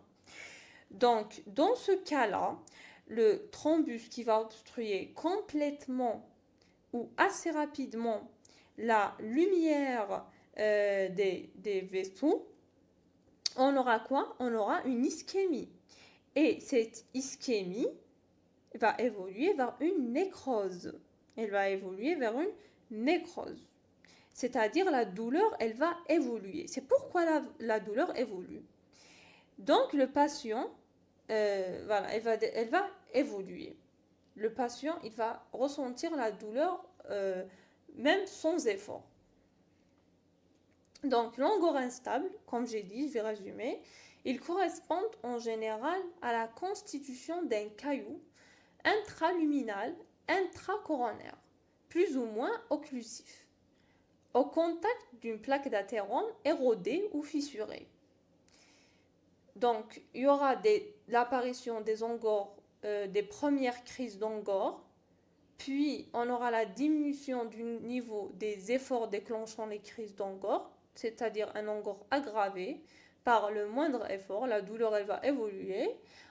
Donc, dans ce cas-là, le thrombus qui va obstruer complètement ou assez rapidement la lumière des vaisseaux, on aura quoi? On aura une ischémie. Et cette ischémie, va évoluer vers une nécrose. Elle va évoluer vers une nécrose. C'est-à-dire la douleur, elle va évoluer. C'est pourquoi la douleur évolue. Donc le patient, voilà, elle va évoluer. Le patient, il va ressentir la douleur même sans effort. Donc l'angor instable, comme j'ai dit, je vais résumer, ils correspondent en général à la constitution d'un caillou intraluminal, intracoronaire, plus ou moins occlusif, au contact d'une plaque d'athérome érodée ou fissurée. Donc, il y aura l'apparition des angors, des premières crises d'angor, puis on aura la diminution du niveau des efforts déclenchant les crises d'angor, c'est-à-dire un angor aggravé par le moindre effort, la douleur elle va évoluer.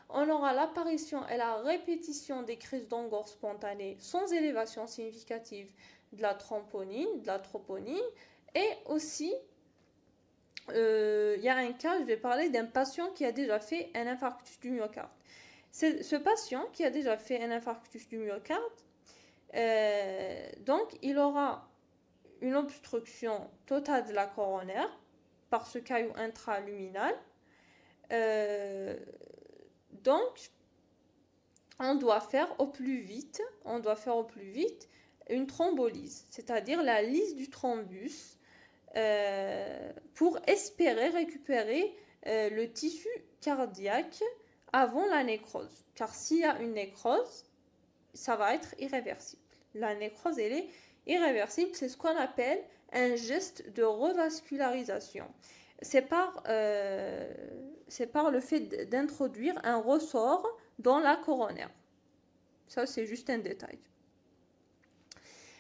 On aura l'apparition et la répétition des crises d'angor spontanées sans élévation significative de la troponine, et aussi il y a un cas, je vais parler d'un patient qui a déjà fait un infarctus du myocarde. Ce patient qui a déjà fait un infarctus du myocarde, donc il aura une obstruction totale de la coronaire par ce caillou intraluminal. Donc on doit faire au plus vite une thrombolyse, c'est-à-dire la lyse du thrombus, pour espérer récupérer le tissu cardiaque avant la nécrose. Car s'il y a une nécrose, ça va être irréversible. La nécrose, elle est irréversible. C'est ce qu'on appelle un geste de revascularisation. C'est par le fait d'introduire un ressort dans la coronaire. Ça, c'est juste un détail.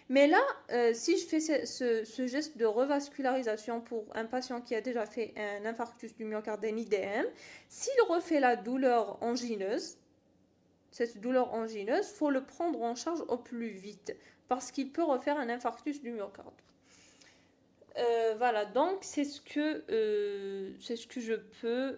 Mais là, si je fais ce geste de revascularisation pour un patient qui a déjà fait un infarctus du myocarde, un IDM, s'il refait la douleur angineuse, cette douleur angineuse, il faut le prendre en charge au plus vite parce qu'il peut refaire un infarctus du myocarde. Voilà, donc c'est ce que je peux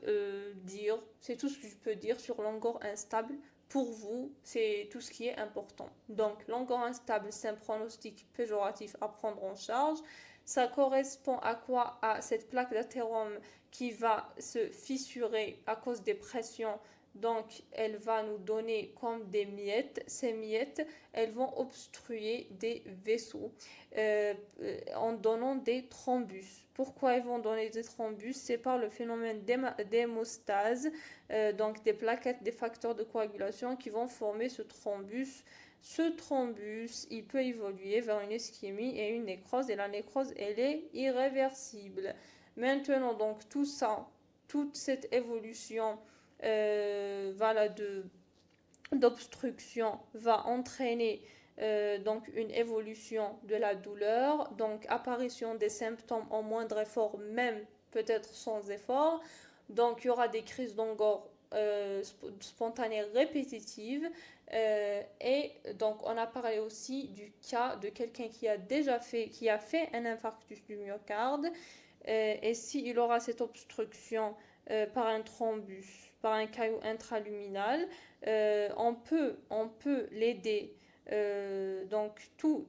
dire, c'est tout ce que je peux dire sur l'angor instable. Pour vous, c'est tout ce qui est important. Donc, l'angor instable, c'est un pronostic péjoratif à prendre en charge. Ça correspond à quoi? À cette plaque d'athérome qui va se fissurer à cause des pressions. Donc, elle va nous donner comme des miettes. Ces miettes, elles vont obstruer des vaisseaux en donnant des thrombus. Pourquoi elles vont donner des thrombus? C'est par le phénomène d'hémostase, donc des plaquettes, des facteurs de coagulation qui vont former ce thrombus. Ce thrombus, il peut évoluer vers une ischémie et une nécrose, et la nécrose, elle est irréversible. Maintenant, donc, tout ça, toute cette évolution voilà, d'obstruction va entraîner donc une évolution de la douleur, donc apparition des symptômes en moindre effort, même peut-être sans effort. Donc il y aura des crises d'angor spontanées répétitives, et donc on a parlé aussi du cas de quelqu'un qui a fait un infarctus du myocarde, et s'il aura cette obstruction par un thrombus, par un caillou intraluminal, on peut l'aider. Donc tout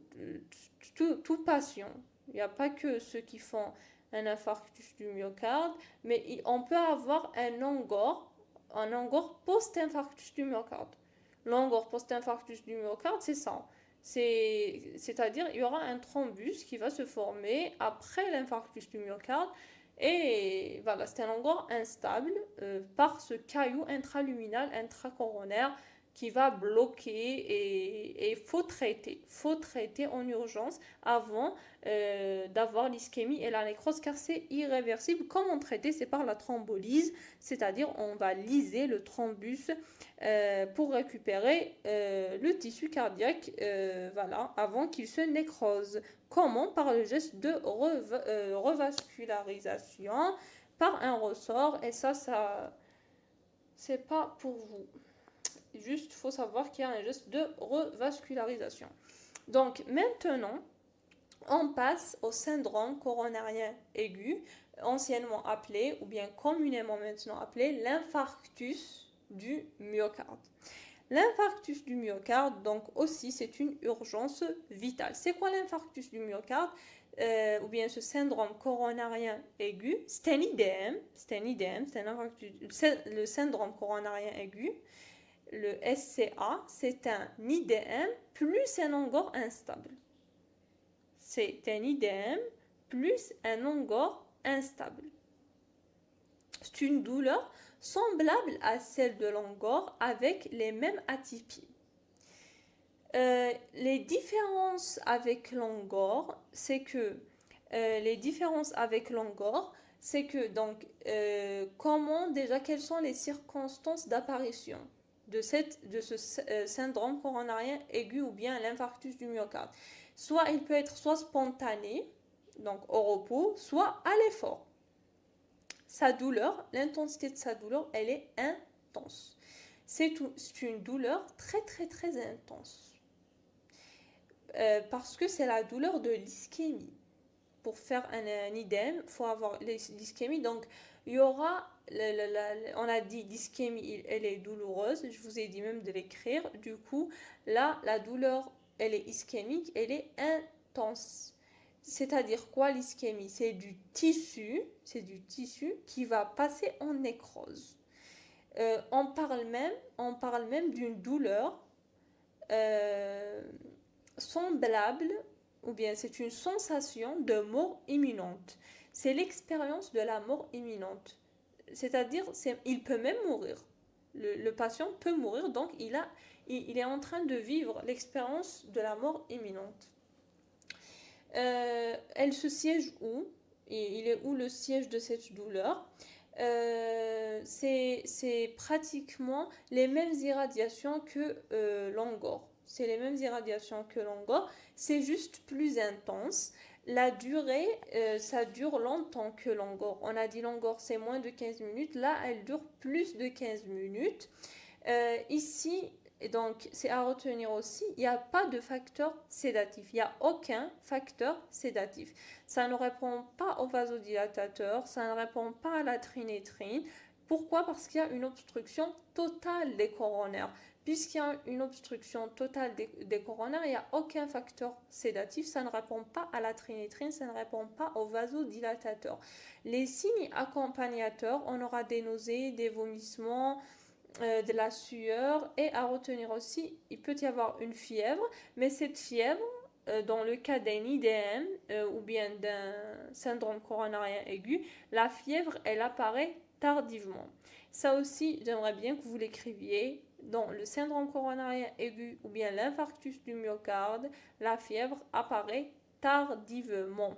patient, il n'y a pas que ceux qui font un infarctus du myocarde, mais on peut avoir un angor post-infarctus du myocarde. L'angor post-infarctus du myocarde, c'est ça. C'est-à-dire il y aura un thrombus qui va se former après l'infarctus du myocarde, et voilà, c'est un angor instable par ce caillou intraluminal, intracoronaire qui va bloquer, et faut traiter en urgence avant d'avoir l'ischémie et la nécrose, car c'est irréversible. Comment traiter? C'est par la thrombolyse, c'est-à-dire on va liser le thrombus pour récupérer le tissu cardiaque, voilà, avant qu'il se nécrose. Comment? Par le geste de revascularisation, par un ressort, et ça c'est pas pour vous. Juste, il faut savoir qu'il y a un geste de revascularisation. Donc maintenant, on passe au syndrome coronarien aigu, anciennement appelé, ou bien communément maintenant appelé, l'infarctus du myocarde. L'infarctus du myocarde, donc aussi, c'est une urgence vitale. C'est quoi l'infarctus du myocarde ou bien ce syndrome coronarien aigu? C'est un IDM, c'est un infarctus, le syndrome coronarien aigu. Le SCA, c'est un IDM plus un angor instable. C'est un IDM plus un angor instable. C'est une douleur semblable à celle de l'angor avec les mêmes atypies. Les différences avec l'angor, c'est que comment déjà quelles sont les circonstances d'apparition de ce syndrome coronarien aigu ou bien l'infarctus du myocarde. Soit il peut être soit spontané, donc au repos, soit à l'effort. Sa douleur, l'intensité de sa douleur, elle est intense. C'est une douleur très très très intense. Parce que c'est la douleur de l'ischémie. Pour faire un IDEM, il faut avoir l'ischémie. Donc, il y aura, on a dit l'ischémie, elle est douloureuse. Je vous ai dit même de l'écrire. Du coup, là, la douleur, elle est ischémique, elle est intense. C'est-à-dire quoi l'ischémie? C'est du tissu qui va passer en nécrose. On parle même d'une douleur semblable, ou bien c'est une sensation de mort imminente. C'est l'expérience de la mort imminente. C'est-à-dire, il peut même mourir. Le patient peut mourir, donc il est en train de vivre l'expérience de la mort imminente. Elle se siège où? Et il est où le siège de cette douleur? C'est pratiquement les mêmes irradiations que l'angor. C'est les mêmes irradiations que l'angor, c'est juste plus intense. La durée, ça dure longtemps que l'angor. On a dit l'angor c'est moins de 15 minutes, là elle dure plus de 15 minutes. Ici, donc c'est à retenir aussi, il n'y a pas de facteur sédatif, il n'y a aucun facteur sédatif. Ça ne répond pas au vasodilatateurs, ça ne répond pas à la trinétrine. Pourquoi? Parce qu'il y a une obstruction totale des coronaires. Puisqu'il y a une obstruction totale des coronaires, il n'y a aucun facteur sédatif, ça ne répond pas à la trinétrine, ça ne répond pas aux vasodilatateurs. Les signes accompagnateurs, on aura des nausées, des vomissements, de la sueur, et à retenir aussi, il peut y avoir une fièvre, mais cette fièvre, dans le cas d'un IDM ou bien d'un syndrome coronarien aigu, la fièvre, elle apparaît tardivement. Ça aussi, j'aimerais bien que vous l'écriviez. Dans le syndrome coronarien aigu ou bien l'infarctus du myocarde, la fièvre apparaît tardivement.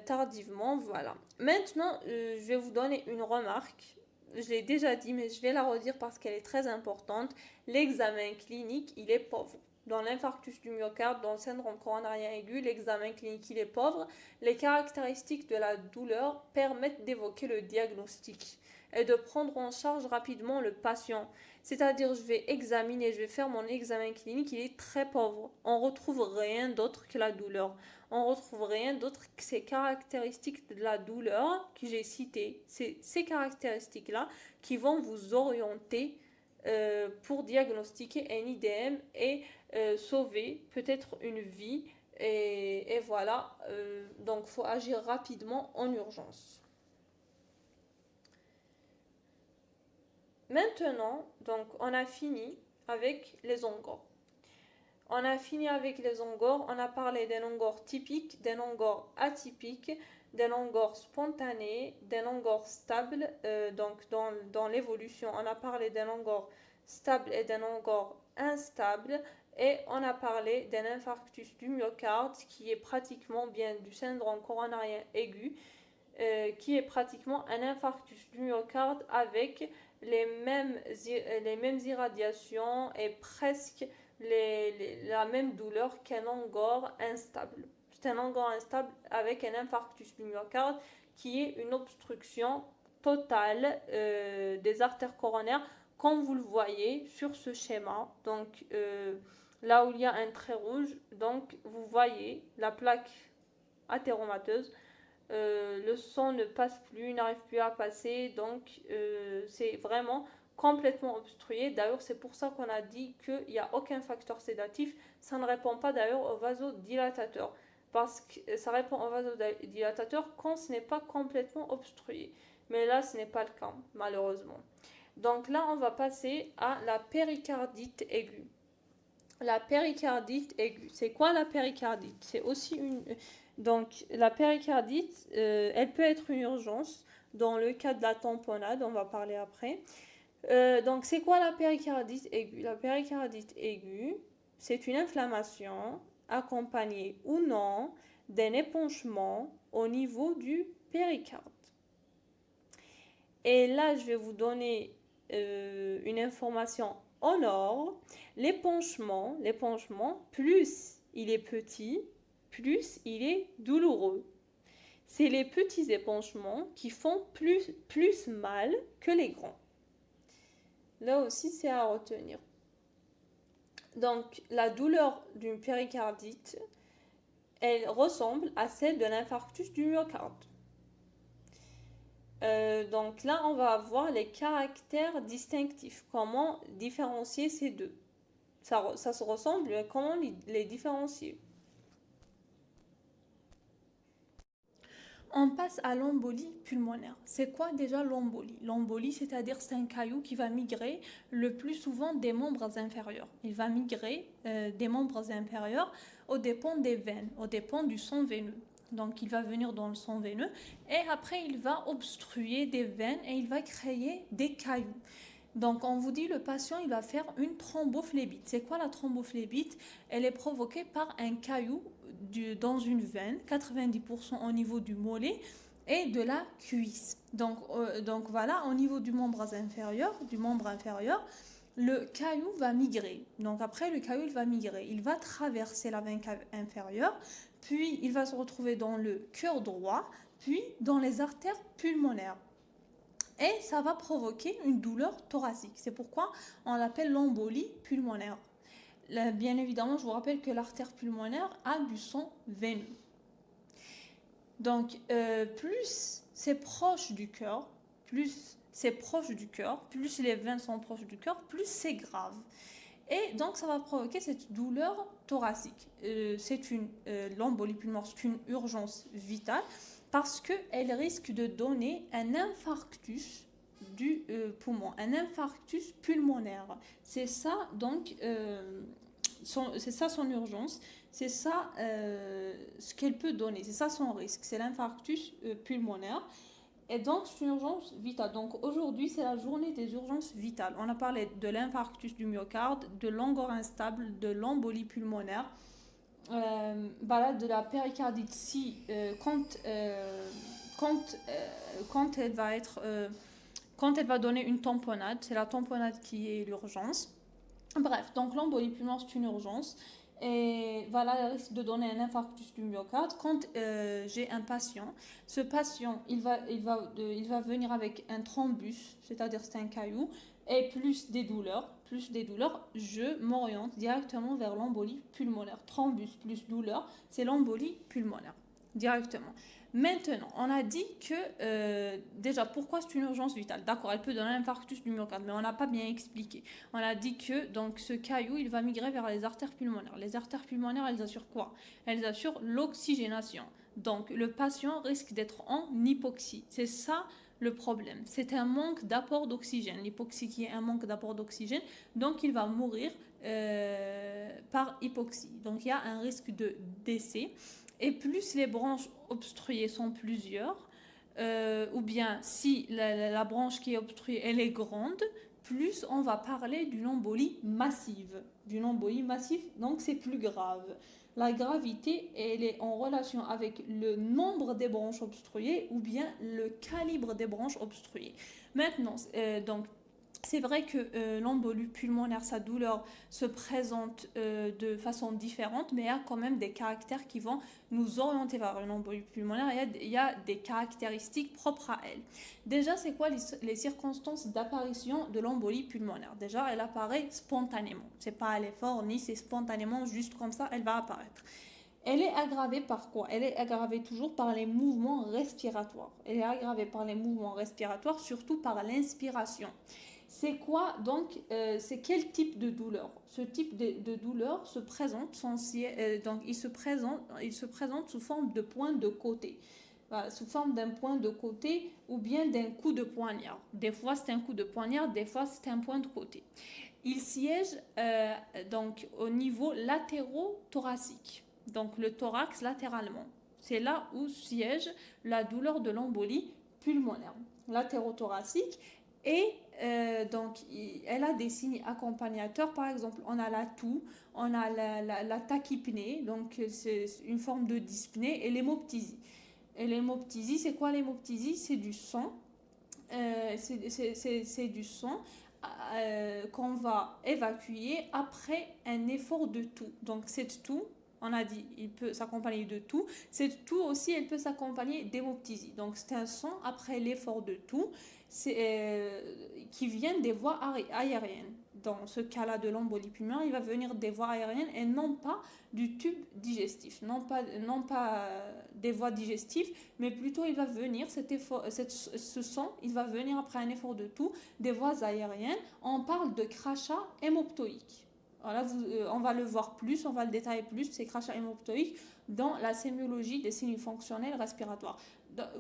Tardivement, voilà. Maintenant, je vais vous donner une remarque. Je l'ai déjà dit, mais je vais la redire parce qu'elle est très importante. L'examen clinique, il est pauvre. Dans l'infarctus du myocarde, dans le syndrome coronarien aigu, l'examen clinique, il est pauvre. Les caractéristiques de la douleur permettent d'évoquer le diagnostic et de prendre en charge rapidement le patient. C'est-à-dire, je vais faire mon examen clinique, il est très pauvre. On retrouve rien d'autre que la douleur. On retrouve rien d'autre que ces caractéristiques de la douleur que j'ai citées. C'est ces caractéristiques-là qui vont vous orienter pour diagnostiquer un IDM et sauver peut-être une vie. Et voilà, donc il faut agir rapidement en urgence. Maintenant, donc, on a fini avec les ongors. On a parlé d'un ongor typique, d'un ongor atypique, d'un ongor spontané, d'un ongor stable. Donc dans l'évolution, on a parlé d'un ongor stable et d'un ongor instable. Et on a parlé d'un infarctus du myocarde qui est pratiquement bien du syndrome coronarien aigu, qui est pratiquement un infarctus du myocarde avec les mêmes irradiations et presque la même douleur qu'un angor instable. C'est un angor instable avec un infarctus du myocarde qui est une obstruction totale des artères coronaires, comme vous le voyez sur ce schéma. Donc là où il y a un trait rouge, donc vous voyez la plaque athéromateuse. Le sang ne passe plus, n'arrive plus à passer, donc c'est vraiment complètement obstrué. D'ailleurs, c'est pour ça qu'on a dit qu'il n'y a aucun facteur sédatif. Ça ne répond pas d'ailleurs au vasodilatateur. Parce que ça répond au vasodilatateur quand ce n'est pas complètement obstrué. Mais là, ce n'est pas le cas, malheureusement. Donc là, on va passer à la péricardite aiguë. La péricardite aiguë. C'est quoi la péricardite? C'est aussi une... Donc, la péricardite, elle peut être une urgence. Dans le cas de la tamponnade, on va parler après. Donc, c'est quoi la péricardite aiguë? La péricardite aiguë, c'est une inflammation accompagnée ou non d'un épanchement au niveau du péricarde. Et là, je vais vous donner une information en or. L'épanchement, plus il est petit, plus il est douloureux. C'est les petits épanchements qui font plus mal que les grands. Là aussi, c'est à retenir. Donc, la douleur d'une péricardite, elle ressemble à celle de l'infarctus du myocarde. Donc là, on va voir les caractères distinctifs. Comment différencier ces deux? Ça se ressemble, mais comment les différencier? On passe à l'embolie pulmonaire. C'est quoi déjà l'embolie? L'embolie, c'est-à-dire c'est un caillou qui va migrer le plus souvent des membres inférieurs. Il va migrer des membres inférieurs aux dépens des veines, aux dépens du sang veineux. Donc il va venir dans le sang veineux et après il va obstruer des veines et il va créer des cailloux. Donc on vous dit le patient il va faire une thrombophlébite. C'est quoi la thrombophlébite? Elle est provoquée par un caillou dans une veine, 90% au niveau du mollet et de la cuisse. Donc voilà, au niveau du membre inférieur, le caillou va migrer. Donc après le caillou il va migrer, il va traverser la veine inférieure, puis il va se retrouver dans le cœur droit, puis dans les artères pulmonaires. Et ça va provoquer une douleur thoracique. C'est pourquoi on l'appelle l'embolie pulmonaire. Là, bien évidemment, je vous rappelle que l'artère pulmonaire a du sang veineux. Donc, plus c'est proche du cœur, plus les veines sont proches du cœur, plus c'est grave. Et donc, ça va provoquer cette douleur thoracique. L'embolie pulmonaire, c'est une urgence vitale parce qu'elle risque de donner un infarctus du poumon, un infarctus pulmonaire. C'est ça, donc, c'est ça son urgence, c'est ça ce qu'elle peut donner, c'est ça son risque, c'est l'infarctus pulmonaire. Et donc, c'est une urgence vitale. Donc, aujourd'hui, c'est la journée des urgences vitales. On a parlé de l'infarctus du myocarde, de l'angor instable, de l'embolie pulmonaire, de la péricardite. Quand elle va quand elle va donner une tamponnade, c'est la tamponnade qui est l'urgence. Bref, donc l'embolie pulmonaire, c'est une urgence. Et voilà, elle risque de donner un infarctus du myocarde. Quand j'ai un patient, ce patient, il va venir avec un thrombus, c'est-à-dire c'est un caillou, et plus des douleurs, je m'oriente directement vers l'embolie pulmonaire. Thrombus plus douleur, c'est l'embolie pulmonaire, directement. Maintenant, on a dit que, déjà, pourquoi c'est une urgence vitale? D'accord, elle peut donner un infarctus du myocarde, mais on n'a pas bien expliqué. On a dit que donc, ce caillou, il va migrer vers les artères pulmonaires. Les artères pulmonaires, elles assurent quoi? Elles assurent l'oxygénation. Donc, le patient risque d'être en hypoxie. C'est ça le problème. C'est un manque d'apport d'oxygène. L'hypoxie qui est un manque d'apport d'oxygène, donc il va mourir par hypoxie. Donc, il y a un risque de décès. Et plus les branches obstruées sont plusieurs, ou bien si la branche qui est obstruée elle est grande, plus on va parler d'une embolie massive. Donc c'est plus grave. La gravité, elle est en relation avec le nombre des branches obstruées ou bien le calibre des branches obstruées. Maintenant, donc c'est vrai que l'embolie pulmonaire, sa douleur se présente de façon différente, mais il y a quand même des caractères qui vont nous orienter vers une embolie pulmonaire. Il y a des caractéristiques propres à elle. Déjà, c'est quoi les circonstances d'apparition de l'embolie pulmonaire? Déjà, elle apparaît spontanément. C'est pas à l'effort, ni c'est spontanément, juste comme ça, elle va apparaître. Elle est aggravée par quoi? Elle est aggravée toujours par les mouvements respiratoires. Elle est aggravée par les mouvements respiratoires, surtout par l'inspiration. C'est quoi donc, c'est quel type de douleur? Ce type de douleur se présente, donc il se présente sous forme de point de côté. Voilà, sous forme d'un point de côté ou bien d'un coup de poignard. Des fois c'est un coup de poignard, des fois c'est un point de côté. Il siège donc au niveau latérothoracique, donc le thorax latéralement. C'est là où siège la douleur de l'embolie pulmonaire, latérothoracique. Et donc, elle a des signes accompagnateurs. Par exemple, on a la toux, on a la tachypnée, donc c'est une forme de dyspnée, et l'hémoptysie. Et l'hémoptysie, c'est quoi l'hémoptysie? C'est du sang. C'est du sang qu'on va évacuer après un effort de toux. Donc, cette toux, on a dit, il peut s'accompagner de toux. Cette toux aussi, elle peut s'accompagner d'hémoptysie. Donc, c'est un sang après l'effort de toux qui vient des voies aériennes. Dans ce cas-là de l'embolie pulmonaire, il va venir des voies aériennes et non pas du tube digestif, non pas des voies digestives, mais plutôt il va venir, ce sang, il va venir après un effort de toux des voies aériennes. On parle de crachat hémoptoïque. Voilà, on va le voir plus, on va le détailler plus, ces crachats hémoptoïques, dans la sémiologie des signes fonctionnels respiratoires.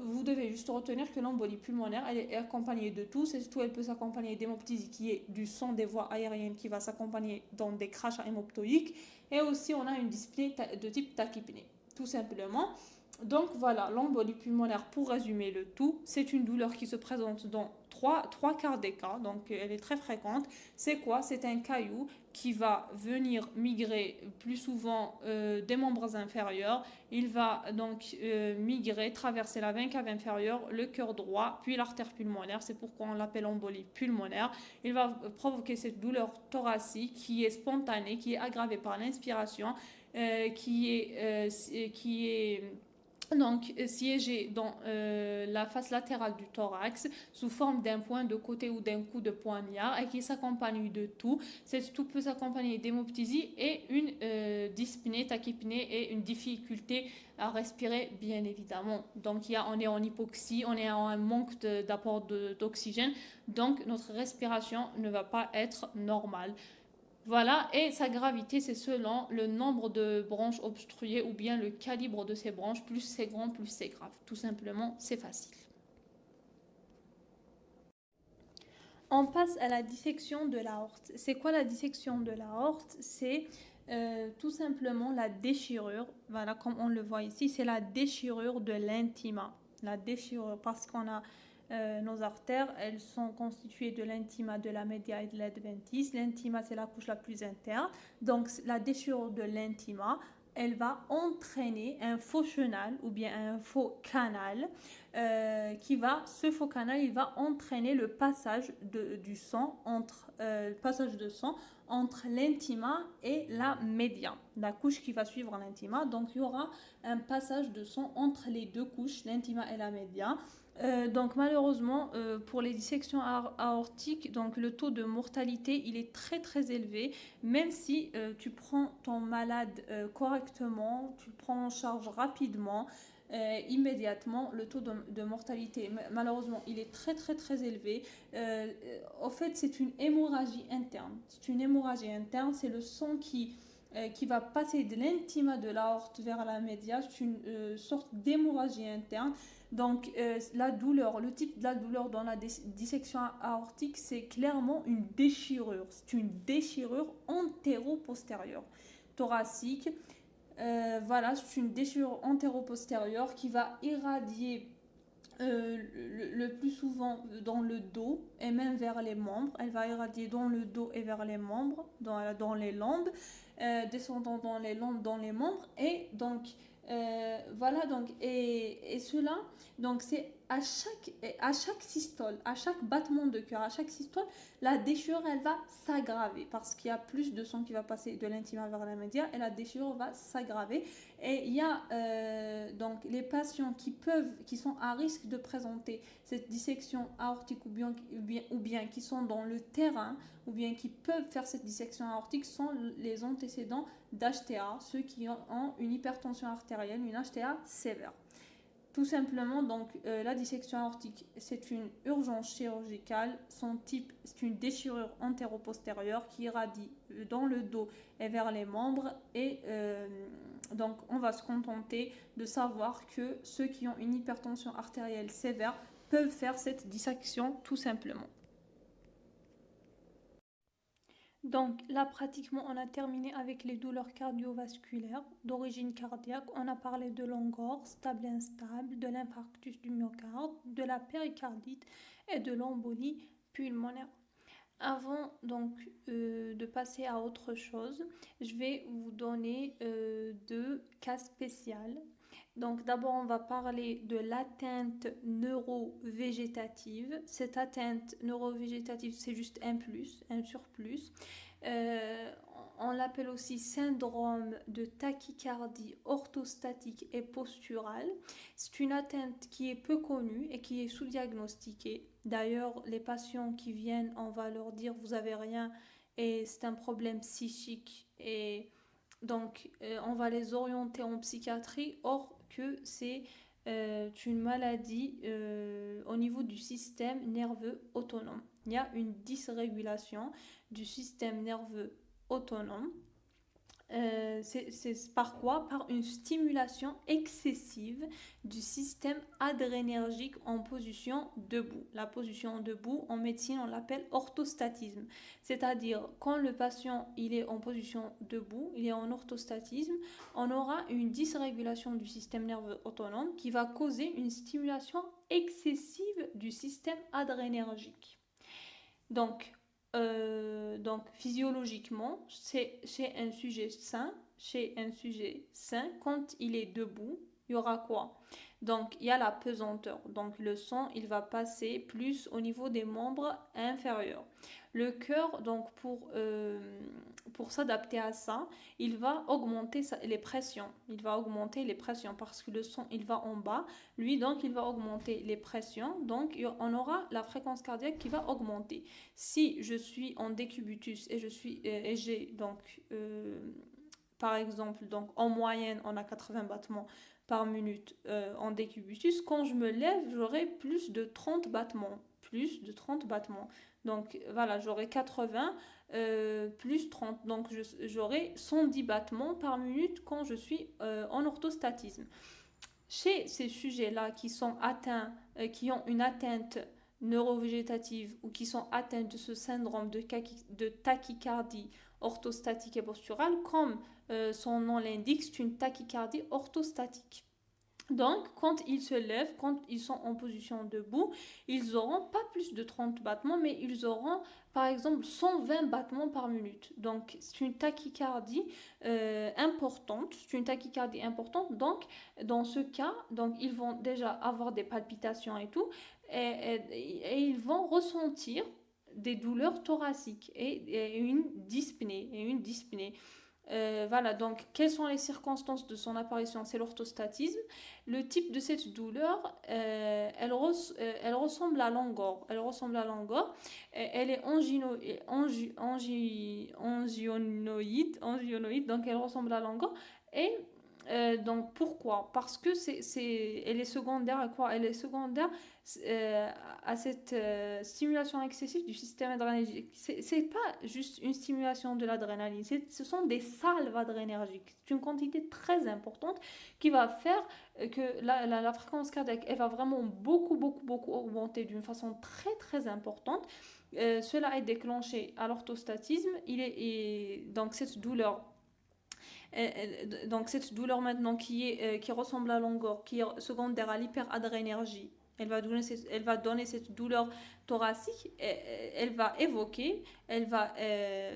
Vous devez juste retenir que l'embolie pulmonaire, elle est accompagnée de tout. Cette toux, elle peut s'accompagner d'hémoptysie, qui est du sang des voies aériennes, qui va s'accompagner dans des crachats hémoptoïques. Et aussi, on a une dyspnée de type tachypnée, tout simplement. Donc voilà, l'embolie pulmonaire, pour résumer le tout, c'est une douleur qui se présente dans trois quarts des cas, donc elle est très fréquente. C'est quoi? C'est un caillou qui va venir migrer plus souvent des membres inférieurs. Il va donc migrer, traverser la veine cave inférieure, le cœur droit, puis l'artère pulmonaire. C'est pourquoi on l'appelle embolie pulmonaire. Il va provoquer cette douleur thoracique qui est spontanée, qui est aggravée par l'inspiration, qui est donc siégé dans la face latérale du thorax sous forme d'un point de côté ou d'un coup de poignard et qui s'accompagne de toux. Cette toux peut s'accompagner d'hémoptysie et une dyspnée, tachypnée et une difficulté à respirer, bien évidemment. Donc on est en hypoxie, on est en un manque d'apport d'oxygène, donc notre respiration ne va pas être normale. Voilà, et sa gravité, c'est selon le nombre de branches obstruées ou bien le calibre de ces branches. Plus c'est grand, plus c'est grave. Tout simplement, c'est facile. On passe à la dissection de l'aorte. C'est quoi la dissection de l'aorte? C'est tout simplement la déchirure. Voilà, comme on le voit ici, c'est la déchirure de l'intima. La déchirure, parce qu'on a nos artères, elles sont constituées de l'intima, de la média et de l'adventice. L'intima, c'est la couche la plus interne. Donc, la déchirure de l'intima, elle va entraîner un faux chenal ou bien un faux canal ce faux canal, il va entraîner le passage du sang passage de sang entre l'intima et la média, la couche qui va suivre l'intima. Donc il y aura un passage de sang entre les deux couches, l'intima et la média. Donc malheureusement pour les dissections aortiques, donc le taux de mortalité il est très très élevé, même si tu prends ton malade correctement, tu le prends en charge rapidement. Immédiatement, le taux de mortalité, malheureusement, il est très très très élevé. En fait, c'est une hémorragie interne. C'est une hémorragie interne, c'est le sang qui va passer de l'intima de l'aorte vers la média. C'est une sorte d'hémorragie interne. Donc, la douleur, le type de la douleur dans la dissection aortique, c'est clairement une déchirure. C'est une déchirure antéro-postérieure thoracique. Voilà, c'est une déchirure antéro-postérieure qui va irradier le plus souvent dans le dos et même vers les membres. Elle va irradier dans le dos et vers les membres, dans les lombes, descendant dans les membres. Et donc, voilà, donc, et cela, donc c'est à chaque systole, à chaque battement de cœur, à chaque systole, la déchirure, elle va s'aggraver parce qu'il y a plus de sang qui va passer de l'intima vers la média et la déchirure va s'aggraver. Et il y a donc les patients qui sont à risque de présenter cette dissection aortique ou bien qui sont dans le terrain ou bien qui peuvent faire cette dissection aortique sont les antécédents d'HTA, ceux qui ont une hypertension artérielle, une HTA sévère. Tout simplement, donc, la dissection aortique, c'est une urgence chirurgicale. Son type, c'est une déchirure antéro-postérieure qui irradie dans le dos et vers les membres. Et donc, on va se contenter de savoir que ceux qui ont une hypertension artérielle sévère peuvent faire cette dissection tout simplement. Donc là, pratiquement, on a terminé avec les douleurs cardiovasculaires d'origine cardiaque. On a parlé de l'angor, stable et instable, de l'infarctus du myocarde, de la péricardite et de l'embolie pulmonaire. Avant donc de passer à autre chose, je vais vous donner deux cas spéciaux. Donc d'abord, on va parler de l'atteinte neurovégétative. Cette atteinte neurovégétative, c'est juste un surplus. Euh, on l'appelle aussi syndrome de tachycardie orthostatique et posturale. C'est une atteinte qui est peu connue et qui est sous-diagnostiquée. D'ailleurs, les patients qui viennent, on va leur dire vous avez rien et c'est un problème psychique et donc on va les orienter en psychiatrie. Or que c'est une maladie au niveau du système nerveux autonome. Il y a une dysrégulation du système nerveux autonome. C'est par quoi? Par une stimulation excessive du système adrénergique en position debout. La position debout, en médecine, on l'appelle orthostatisme. C'est-à-dire, quand le patient il est en position debout, il est en orthostatisme, on aura une dysrégulation du système nerveux autonome qui va causer une stimulation excessive du système adrénergique. Donc, physiologiquement, chez un sujet sain, quand il est debout, il y aura quoi? Donc, il y a la pesanteur. Donc, le sang, il va passer plus au niveau des membres inférieurs. Le cœur, donc, pour s'adapter à ça, il va augmenter les pressions. Il va augmenter les pressions parce que le sang, il va en bas. Lui, donc, il va augmenter les pressions. Donc, on aura la fréquence cardiaque qui va augmenter. Si je suis en décubitus et j'ai donc par exemple donc en moyenne on a 80 battements par minute en décubitus, quand je me lève j'aurai plus de 30 battements. Donc voilà, j'aurai 80 plus 30, donc j'aurai 110 battements par minute quand je suis en orthostatisme. Chez ces sujets-là qui sont atteints, qui ont une atteinte neurovégétative ou qui sont atteints de ce syndrome de tachycardie orthostatique et posturale, comme son nom l'indique, c'est une tachycardie orthostatique. Donc, quand ils se lèvent, quand ils sont en position debout, ils n'auront pas plus de 30 battements, mais ils auront par exemple 120 battements par minute. Donc, c'est une tachycardie importante. C'est une tachycardie importante. Donc, dans ce cas, donc, ils vont déjà avoir des palpitations et tout, et ils vont ressentir des douleurs thoraciques et une dyspnée. Voilà, donc quelles sont les circonstances de son apparition? C'est l'orthostatisme. Le type de cette douleur, elle ressemble à l'angor. Elle ressemble à l'angor. Elle est angionoïde, donc elle ressemble à l'angor. Et donc pourquoi? Parce que elle est secondaire à quoi? Elle est secondaire euh, à cette stimulation excessive du système adrénergique. C'est pas juste une stimulation de l'adrénaline, ce sont des salves adrénergiques. C'est une quantité très importante qui va faire que la fréquence cardiaque elle va vraiment beaucoup augmenter d'une façon très importante. Cela est déclenché à l'orthostatisme. Donc cette douleur maintenant qui ressemble à l'angor, qui est secondaire à l'hyperadrénergie, elle va donner cette douleur thoracique, elle va évoquer,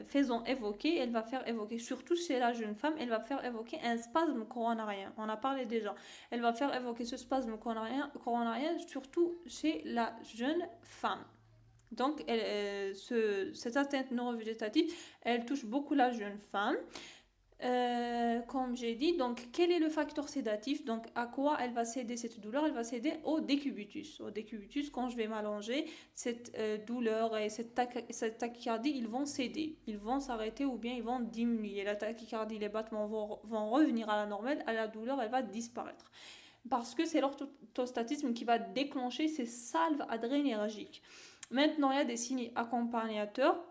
faisant évoquer, elle va faire évoquer, surtout chez la jeune femme, elle va faire évoquer un spasme coronarien. On a parlé déjà. Elle va faire évoquer ce spasme coronarien surtout chez la jeune femme. Donc, cette atteinte neurovégétative, elle touche beaucoup la jeune femme. Comme j'ai dit, donc quel est le facteur sédatif? Donc à quoi elle va céder cette douleur? Elle va céder au décubitus. Au décubitus, quand je vais m'allonger, cette douleur et cette tachycardie, ils vont céder. Ils vont s'arrêter ou bien ils vont diminuer. La tachycardie, les battements vont revenir à la normale, à la douleur, elle va disparaître. parce que c'est l'orthostatisme qui va déclencher ces salves adrénergiques. Maintenant, il y a des signes accompagnateurs.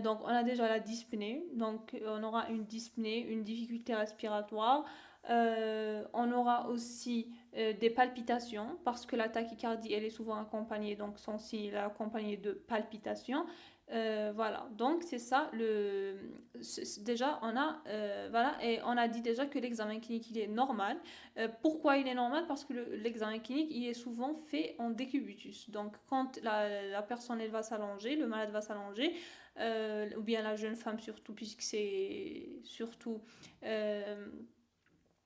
Donc, on a déjà la dyspnée. Donc, on aura une dyspnée, une difficulté respiratoire. On aura aussi des palpitations parce que la tachycardie, elle est souvent accompagnée, donc son signe est accompagné de palpitations. Voilà, donc c'est ça. Déjà, on a, voilà, et on a dit déjà que l'examen clinique, il est normal. Pourquoi il est normal? Parce que l'examen clinique, il est souvent fait en décubitus. Donc, quand la personne, elle va s'allonger, le malade va s'allonger, ou bien la jeune femme surtout, puisque c'est surtout...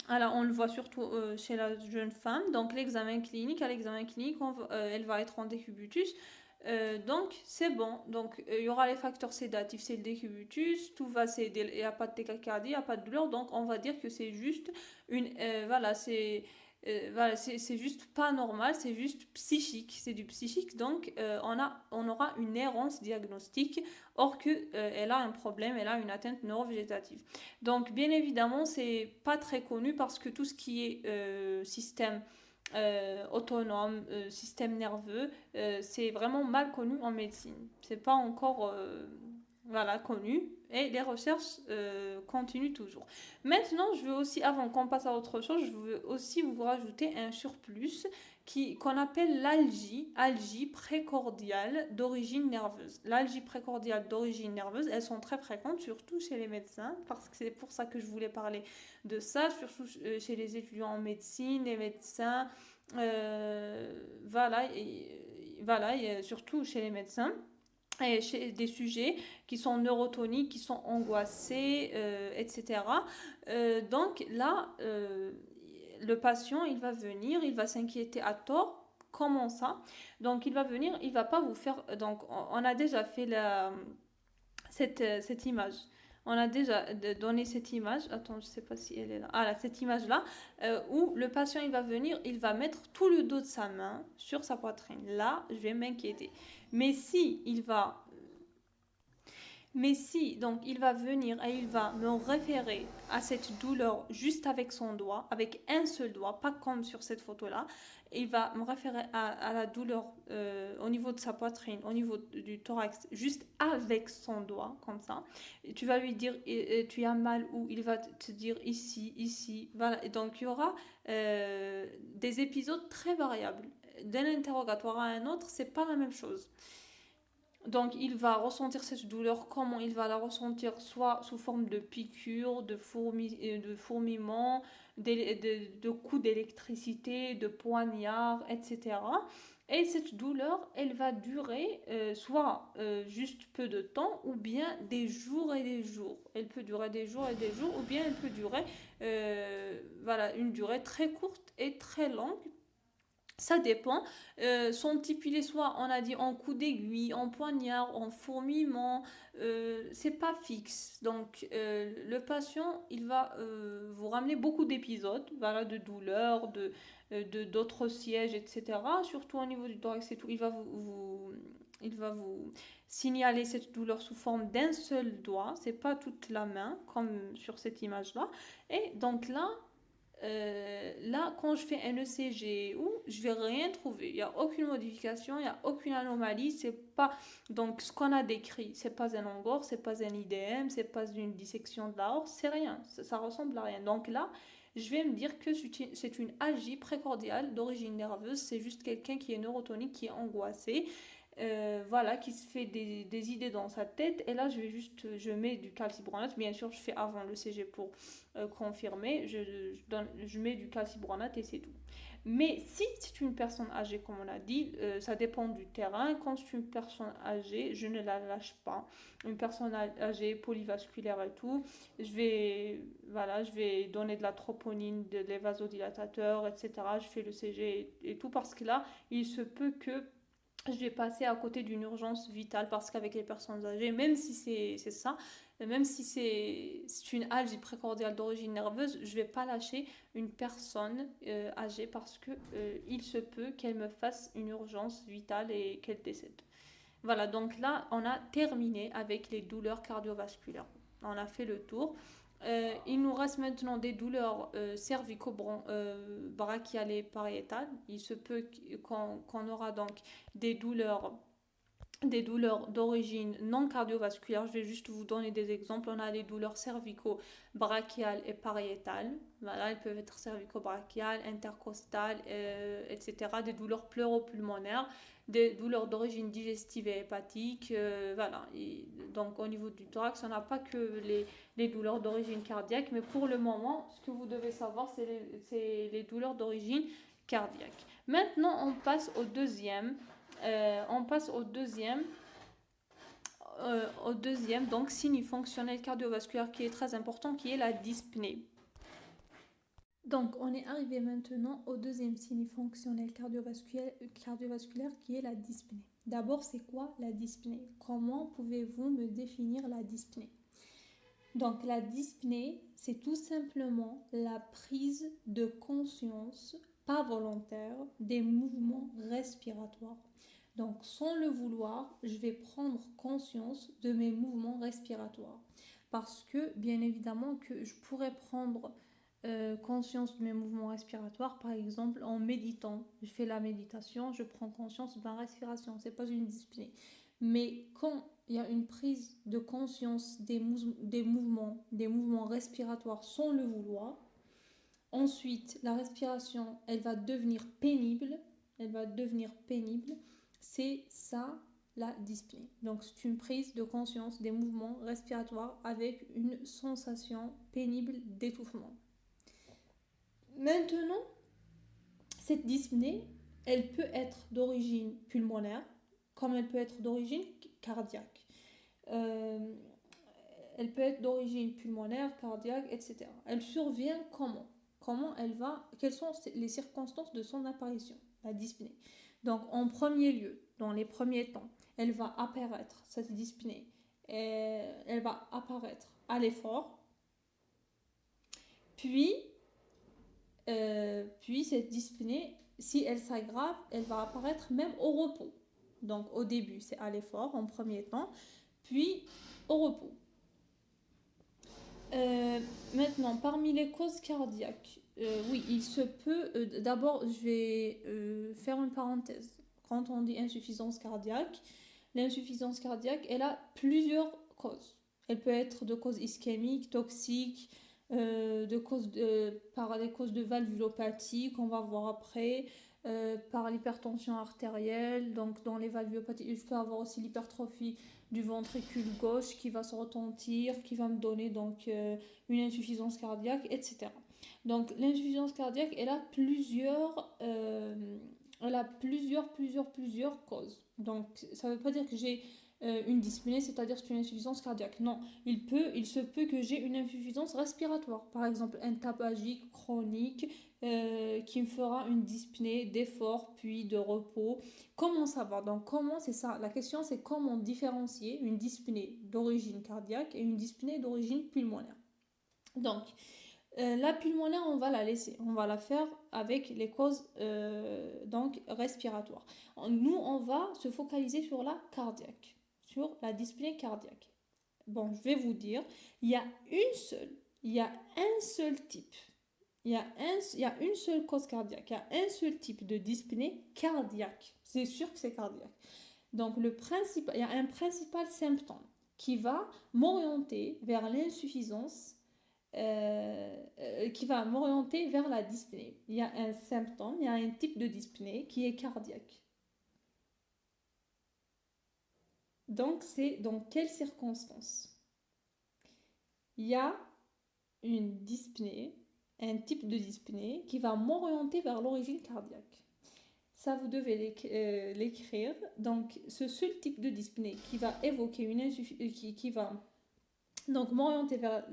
alors, on le voit surtout chez la jeune femme. Donc, l'examen clinique, à l'examen clinique, elle va être en décubitus. Donc, c'est bon. Donc, il y aura les facteurs sédatifs, c'est le décubitus, tout va s'aider, il n'y a pas de tachycardie, il n'y a pas de douleur. Donc, on va dire que c'est juste voilà, c'est juste pas normal, c'est juste psychique. C'est du psychique. Donc, on aura une errance diagnostique, or qu'elle a un problème, elle a une atteinte neurovégétative. Donc, bien évidemment, c'est pas très connu parce que tout ce qui est système autonome, système nerveux, c'est vraiment mal connu en médecine. C'est pas encore voilà, connu et les recherches continuent toujours. Maintenant, je veux aussi, avant qu'on passe à autre chose, je veux aussi vous rajouter un surplus qu'on appelle algie précordiale d'origine nerveuse. L'algie précordiale d'origine nerveuse, elles sont très fréquentes, surtout chez les médecins, parce que c'est pour ça que je voulais parler de ça, surtout chez les étudiants en médecine, les médecins, voilà, et surtout chez les médecins. Et chez des sujets qui sont neurotoniques, qui sont angoissés, etc. Donc là, le patient, il va venir, il va s'inquiéter à tort. Comment ça? Donc il va venir, il va pas vous faire... Donc on a déjà fait cette image. On a déjà donné cette image. Attends, je sais pas si elle est là. Ah là, cette image-là, où le patient, il va venir, il va mettre tout le dos de sa main sur sa poitrine. Là, je vais m'inquiéter. Mais si il va mais si, donc, il va venir et il va me référer à cette douleur juste avec son doigt, avec un seul doigt, pas comme sur cette photo-là, il va me référer à la douleur au niveau de sa poitrine, au niveau du thorax, juste avec son doigt, comme ça. Et tu vas lui dire, tu as mal où? Il va te dire ici, ici, voilà. Et donc, il y aura des épisodes très variables. D'un interrogatoire à un autre, c'est pas la même chose. Donc, il va ressentir cette douleur. Comment il va la ressentir? Soit sous forme de piqûres, de fourmillements, de coups d'électricité, de poignards, etc. Et cette douleur, elle va durer soit juste peu de temps, ou bien des jours et des jours. Elle peut durer des jours et des jours, ou bien elle peut durer voilà, une durée très courte et très longue. Ça dépend. Sont stipulés soit, on a dit, en coup d'aiguille, en poignard, en fourmillement. C'est pas fixe. Donc, le patient, il va vous ramener beaucoup d'épisodes, voilà, de douleurs, d'autres sièges, etc. Surtout au niveau du thorax et tout. Il va vous signaler cette douleur sous forme d'un seul doigt. C'est pas toute la main, comme sur cette image-là. Et donc là, quand je fais un ECG, je vais rien trouver. Il n'y a aucune modification, il n'y a aucune anomalie. C'est pas donc ce qu'on a décrit. C'est pas un angor, c'est pas un IDM, c'est pas une dissection de l'aorte, c'est rien. Ça ressemble à rien. Donc là, je vais me dire que c'est une algie précordiale d'origine nerveuse. C'est juste quelqu'un qui est neurotonique, qui est angoissé. Voilà, qui se fait des idées dans sa tête. Et là, je mets du calcibronate. Bien sûr, je fais avant le CG pour confirmer. Je mets du calcibronate et c'est tout. Mais si c'est une personne âgée, comme on a dit, ça dépend du terrain. Quand c'est une personne âgée, je ne la lâche pas. Une personne âgée, polyvasculaire et tout, voilà, je vais donner de la troponine, des vasodilatateurs, etc. Je fais le CG et tout parce que là, il se peut que je vais passer à côté d'une urgence vitale parce qu'avec les personnes âgées, même si c'est ça, même si c'est une algie précordiale d'origine nerveuse, je ne vais pas lâcher une personne âgée parce que il se peut qu'elle me fasse une urgence vitale et qu'elle décède. Voilà, donc là, on a terminé avec les douleurs cardiovasculaires. On a fait le tour. Il nous reste maintenant des douleurs cervico-brachiales et pariétales. Il se peut qu'on aura donc des douleurs d'origine non cardiovasculaire. Je vais juste vous donner des exemples. On a les douleurs cervico-brachiales et pariétales. Voilà, elles peuvent être cervico-brachiales, intercostales, etc. Des douleurs pleuropulmonaires, des douleurs d'origine digestive et hépatique. Voilà. Donc au niveau du thorax, on n'a pas que les douleurs d'origine cardiaque, mais pour le moment, ce que vous devez savoir, c'est les douleurs d'origine cardiaque. Maintenant, on passe au deuxième donc signe fonctionnel cardiovasculaire qui est très important, qui est la dyspnée. Donc, on est arrivé maintenant au deuxième signe fonctionnel cardiovasculaire qui est la dyspnée. D'abord, c'est quoi la dyspnée? Comment pouvez-vous me définir la dyspnée? Donc, la dyspnée, c'est tout simplement la prise de conscience pas volontaire des mouvements respiratoires. Donc, sans le vouloir, je vais prendre conscience de mes mouvements respiratoires. Parce que, bien évidemment, que je pourrais prendre conscience de mes mouvements respiratoires, par exemple, en méditant. Je fais la méditation, je prends conscience de ma respiration. Ce n'est pas une dyspnée. Mais quand il y a une prise de conscience des mouvements respiratoires sans le vouloir, ensuite, la respiration, elle va devenir pénible. C'est ça la dyspnée. Donc, c'est une prise de conscience des mouvements respiratoires avec une sensation pénible d'étouffement. Maintenant, cette dyspnée, elle peut être d'origine pulmonaire, comme elle peut être d'origine cardiaque. Elle peut être d'origine pulmonaire, cardiaque, etc. Elle survient comment? Quelles sont les circonstances de son apparition, la dyspnée? Donc, en premier lieu, dans les premiers temps, elle va apparaître, cette dyspnée, elle va apparaître à l'effort, puis cette dyspnée, si elle s'aggrave, elle va apparaître même au repos. Donc, au début, c'est à l'effort, en premier temps, puis au repos. Maintenant, parmi les causes cardiaques, oui, il se peut. D'abord, je vais faire une parenthèse. Quand on dit insuffisance cardiaque, l'insuffisance cardiaque, elle a plusieurs causes. Elle peut être de cause ischémique, toxique, par des causes de valvulopathie qu'on va voir après, par l'hypertension artérielle. Donc, dans les valvulopathies, je peux avoir aussi l'hypertrophie du ventricule gauche qui va se retentir, qui va me donner donc une insuffisance cardiaque, etc. Donc l'insuffisance cardiaque, elle a plusieurs causes. Donc ça ne veut pas dire que j'ai une dyspnée, c'est-à-dire que c'est une insuffisance cardiaque. Non, il se peut que j'ai une insuffisance respiratoire, par exemple un tabagique chronique qui me fera une dyspnée d'effort puis de repos. Comment savoir? Donc c'est ça. La question c'est comment différencier une dyspnée d'origine cardiaque et une dyspnée d'origine pulmonaire. Donc la pulmonaire, on va la laisser, on va la faire avec les causes donc respiratoires. Nous, on va se focaliser sur la cardiaque, sur la dyspnée cardiaque. Bon, je vais vous dire, il y a un seul type. Il y a une seule cause cardiaque, il y a un seul type de dyspnée cardiaque. C'est sûr que c'est cardiaque. Donc, il y a un principal symptôme qui va m'orienter vers l'insuffisance, qui va m'orienter vers la dyspnée. Il y a un symptôme, il y a un type de dyspnée qui est cardiaque. Donc, c'est dans quelles circonstances? Il y a une dyspnée, un type de dyspnée qui va m'orienter vers l'origine cardiaque. Ça, vous devez l'écrire. Donc, ce seul type de dyspnée qui va évoquer qui va donc m'orienter vers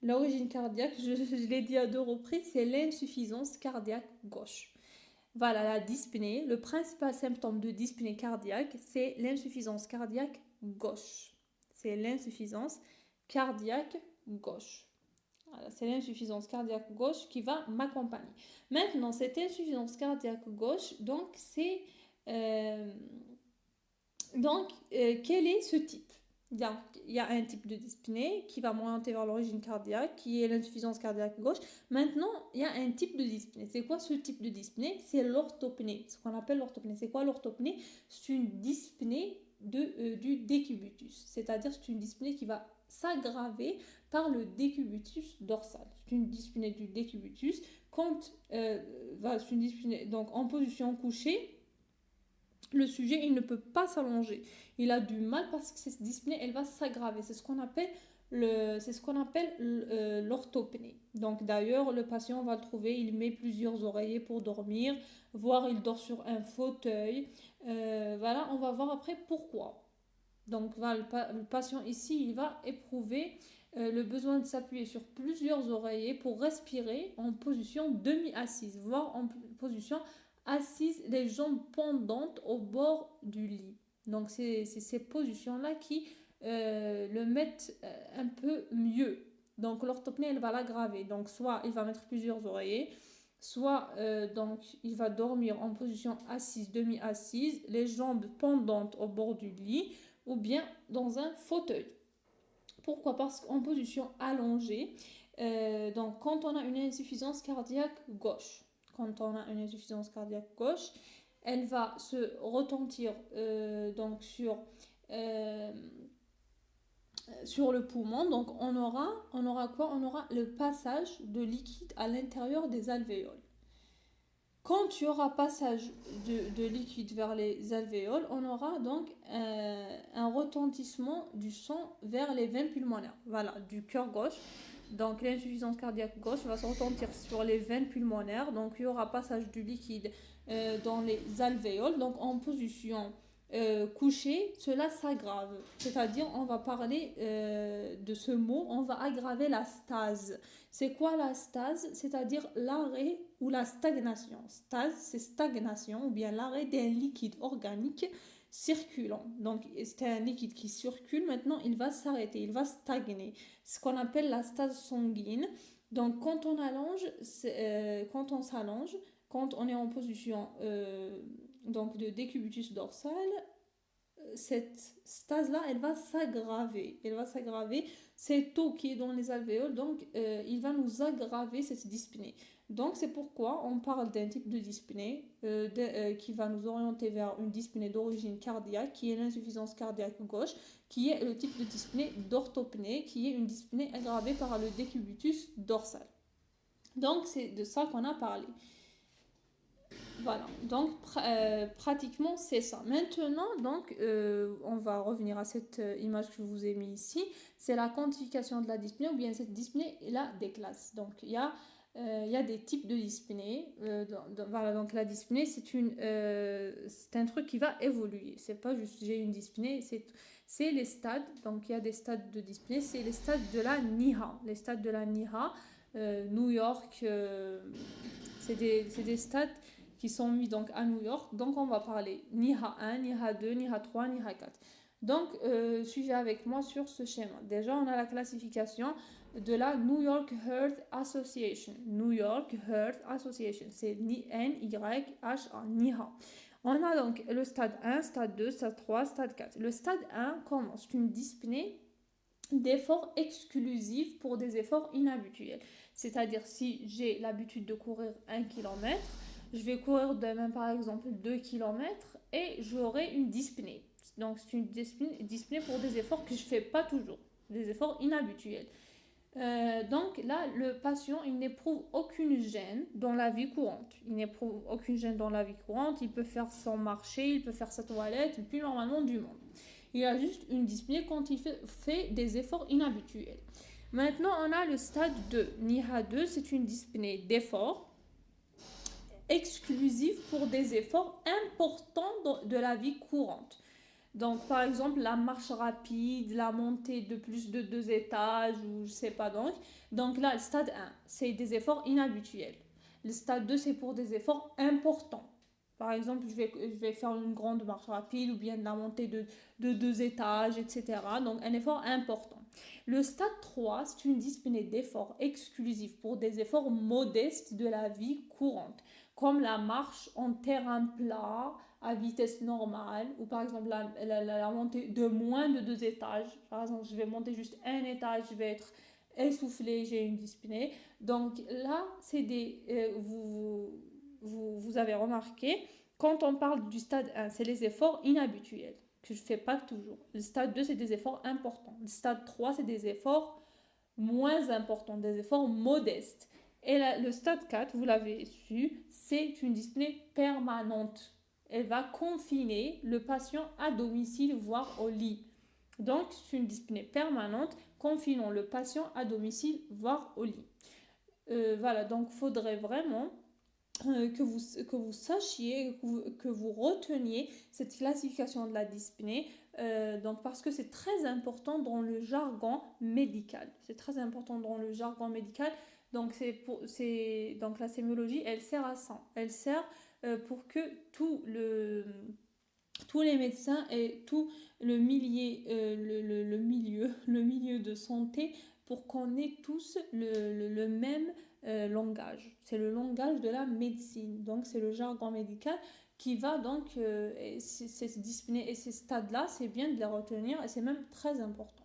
l'origine cardiaque, je l'ai dit à 2 reprises, c'est l'insuffisance cardiaque gauche. Voilà, la dyspnée, le principal symptôme de dyspnée cardiaque, c'est l'insuffisance cardiaque gauche. C'est l'insuffisance cardiaque gauche. Voilà, c'est l'insuffisance cardiaque gauche qui va m'accompagner. Maintenant, cette insuffisance cardiaque gauche, donc quel est ce type? Il y a un type de dyspnée qui va m'orienter vers l'origine cardiaque, qui est l'insuffisance cardiaque gauche. Maintenant, il y a un type de dyspnée. C'est quoi ce type de dyspnée? C'est l'orthopnée, ce qu'on appelle l'orthopnée. C'est quoi l'orthopnée? C'est une dyspnée du décubitus, c'est-à-dire c'est une dyspnée qui va s'aggraver par le décubitus dorsal. C'est une dyspnée du décubitus. Quand c'est une dyspnée, donc en position couchée, le sujet il ne peut pas s'allonger, il a du mal parce que cette dyspnée elle va s'aggraver, c'est ce qu'on appelle l'orthopnée. Donc d'ailleurs le patient va le trouver, il met plusieurs oreillers pour dormir, voire il dort sur un fauteuil. Voilà, on va voir après pourquoi. Donc voilà, le patient ici il va éprouver le besoin de s'appuyer sur plusieurs oreillers pour respirer en position demi-assise, voire en position assise, les jambes pendantes au bord du lit. Donc c'est ces positions-là qui le mettent un peu mieux. Donc l'orthopnée, elle va l'aggraver. Donc soit il va mettre plusieurs oreillers, soit donc il va dormir en position assise, demi-assise, les jambes pendantes au bord du lit, ou bien dans un fauteuil. Pourquoi? Parce qu'en position allongée, donc quand on a une insuffisance cardiaque gauche, elle va se retentir donc euh, sur le poumon. Donc on aura quoi? On aura le passage de liquide à l'intérieur des alvéoles. Quand il y aura passage de liquide vers les alvéoles, on aura donc un retentissement du sang vers les veines pulmonaires, voilà, du cœur gauche. Donc l'insuffisance cardiaque gauche va se retentir sur les veines pulmonaires, donc il y aura passage du liquide dans les alvéoles. Donc en position couchée, cela s'aggrave, c'est-à-dire on va parler de ce mot, on va aggraver la stase. C'est quoi la stase? C'est-à-dire l'arrêt ou la stagnation. Stase, c'est stagnation ou bien l'arrêt d'un liquide organique circulant. Donc c'est un liquide qui circule, maintenant il va s'arrêter, il va stagner. Ce qu'on appelle la stase sanguine. Donc quand on s'allonge, quand on est en position donc de décubitus dorsal, cette stase-là, elle va s'aggraver. Cette eau qui est dans les alvéoles, donc il va nous aggraver cette dyspnée. Donc c'est pourquoi on parle d'un type de dyspnée qui va nous orienter vers une dyspnée d'origine cardiaque, qui est l'insuffisance cardiaque gauche, qui est le type de dyspnée d'orthopnée, qui est une dyspnée aggravée par le décubitus dorsal. Donc c'est de ça qu'on a parlé. Voilà, donc pratiquement c'est ça. Maintenant, donc, on va revenir à cette image que je vous ai mis ici. C'est la quantification de la dyspnée, ou bien cette dyspnée, il a des classes. Donc, il y a des types de dyspnée. Voilà, donc la dyspnée, c'est un truc qui va évoluer. C'est pas juste j'ai une dyspnée, c'est les stades. Donc, il y a des stades de dyspnée. C'est les stades de la NIHA. Les stades de la NIHA, New York, c'est des stades qui sont mis donc à New York. Donc on va parler NIHA 1, NIHA 2, NIHA 3, NIHA 4. Donc suivez avec moi sur ce schéma. Déjà on a la classification de la New York Heart Association. New York Heart Association, c'est NYHA, NIHA. On a donc le stade 1, stade 2, stade 3, stade 4. Le stade 1 commence une dyspnée d'efforts exclusifs pour des efforts inhabituels. C'est-à-dire si j'ai l'habitude de courir 1 km, je vais courir demain par exemple 2 km et j'aurai une dyspnée. Donc c'est une dyspnée pour des efforts que je ne fais pas toujours, des efforts inhabituels. Donc là, le patient, il n'éprouve aucune gêne dans la vie courante. Il peut faire son marché, il peut faire sa toilette, le plus normalement du monde. Il a juste une dyspnée quand il fait des efforts inhabituels. Maintenant, on a le stade 2. NIHA 2, c'est une dyspnée d'effort exclusif pour des efforts importants de la vie courante. Donc, par exemple, la marche rapide, la montée de plus de 2 étages, ou je sais pas donc. Donc là, le stade 1, c'est des efforts inhabituels. Le stade 2, c'est pour des efforts importants. Par exemple, je vais faire une grande marche rapide ou bien de la montée de 2 étages, etc. Donc, un effort important. Le stade 3, c'est une dyspnée d'effort exclusif pour des efforts modestes de la vie courante, comme la marche en terrain plat à vitesse normale, ou par exemple la montée de moins de 2 étages. Par exemple, je vais monter juste un étage, je vais être essoufflée, j'ai une dyspnée. Donc là, vous avez remarqué, quand on parle du stade 1, c'est les efforts inhabituels, que je ne fais pas toujours. Le stade 2, c'est des efforts importants. Le stade 3, c'est des efforts moins importants, des efforts modestes. Et le stade 4, vous l'avez su, c'est une dyspnée permanente. Elle va confiner le patient à domicile, voire au lit. Donc, c'est une dyspnée permanente, confinant le patient à domicile, voire au lit. Voilà, donc il faudrait vraiment que vous sachiez, que vous reteniez cette classification de la dyspnée, donc parce que c'est très important dans le jargon médical. C'est très important dans le jargon médical. Donc, donc la sémiologie, elle sert à ça. Elle sert pour que tous les médecins et tout le milieu de santé, pour qu'on ait tous le même langage. C'est le langage de la médecine. Donc, c'est le jargon médical qui va donc, ces dyspnées et ces stades-là, c'est bien de les retenir et c'est même très important.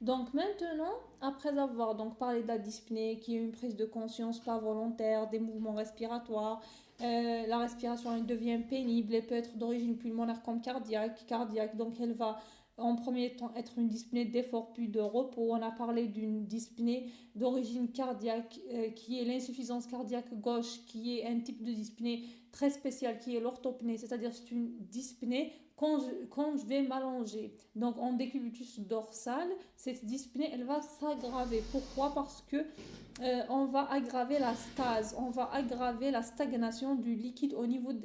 Donc maintenant, après avoir donc parlé de la dyspnée, qui est une prise de conscience pas volontaire, des mouvements respiratoires, la respiration elle devient pénible et peut être d'origine pulmonaire comme cardiaque, donc elle va en premier temps être une dyspnée d'effort puis de repos. On a parlé d'une dyspnée d'origine cardiaque qui est l'insuffisance cardiaque gauche, qui est un type de dyspnée très spécial qui est l'orthopnée, c'est-à-dire c'est une dyspnée quand je vais m'allonger. Donc en décubitus dorsal, cette dyspnée, elle va s'aggraver. Pourquoi? Parce que on va aggraver la stase, on va aggraver la stagnation du liquide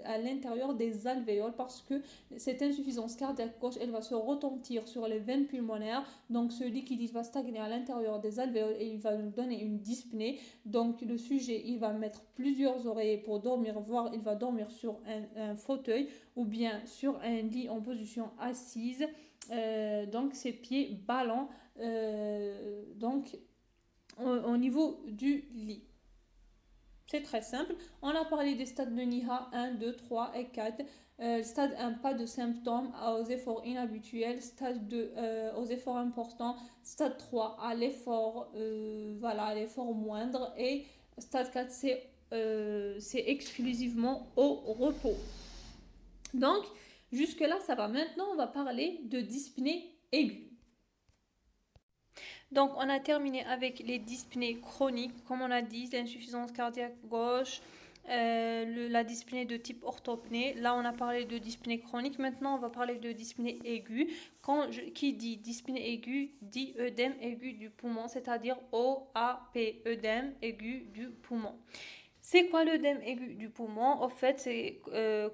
à l'intérieur des alvéoles, parce que cette insuffisance cardiaque gauche, elle va se retentir sur les veines pulmonaires. Donc ce liquide, il va stagner à l'intérieur des alvéoles et il va nous donner une dyspnée. Donc le sujet, il va mettre plusieurs oreillers pour dormir, voire il va dormir sur un fauteuil ou bien sur un lit en position assise. Donc ses pieds ballants. Donc au niveau du lit. C'est très simple. On a parlé des stades de NIHA 1, 2, 3 et 4. Stade 1, pas de symptômes, aux efforts inhabituels. Stade 2, aux efforts importants. Stade 3, à l'effort, à l'effort moindre. Et stade 4, c'est exclusivement au repos. Donc, jusque-là, ça va. Maintenant, on va parler de dyspnée aiguë. Donc, on a terminé avec les dyspnées chroniques, comme on a dit, l'insuffisance cardiaque gauche, la dyspnée de type orthopnée. Là, on a parlé de dyspnée chronique. Maintenant, on va parler de dyspnée aiguë. Qui dit dyspnée aiguë dit œdème aigu du poumon, c'est-à-dire OAP, œdème aigu du poumon. C'est quoi l'œdème aigu du poumon? En fait, c'est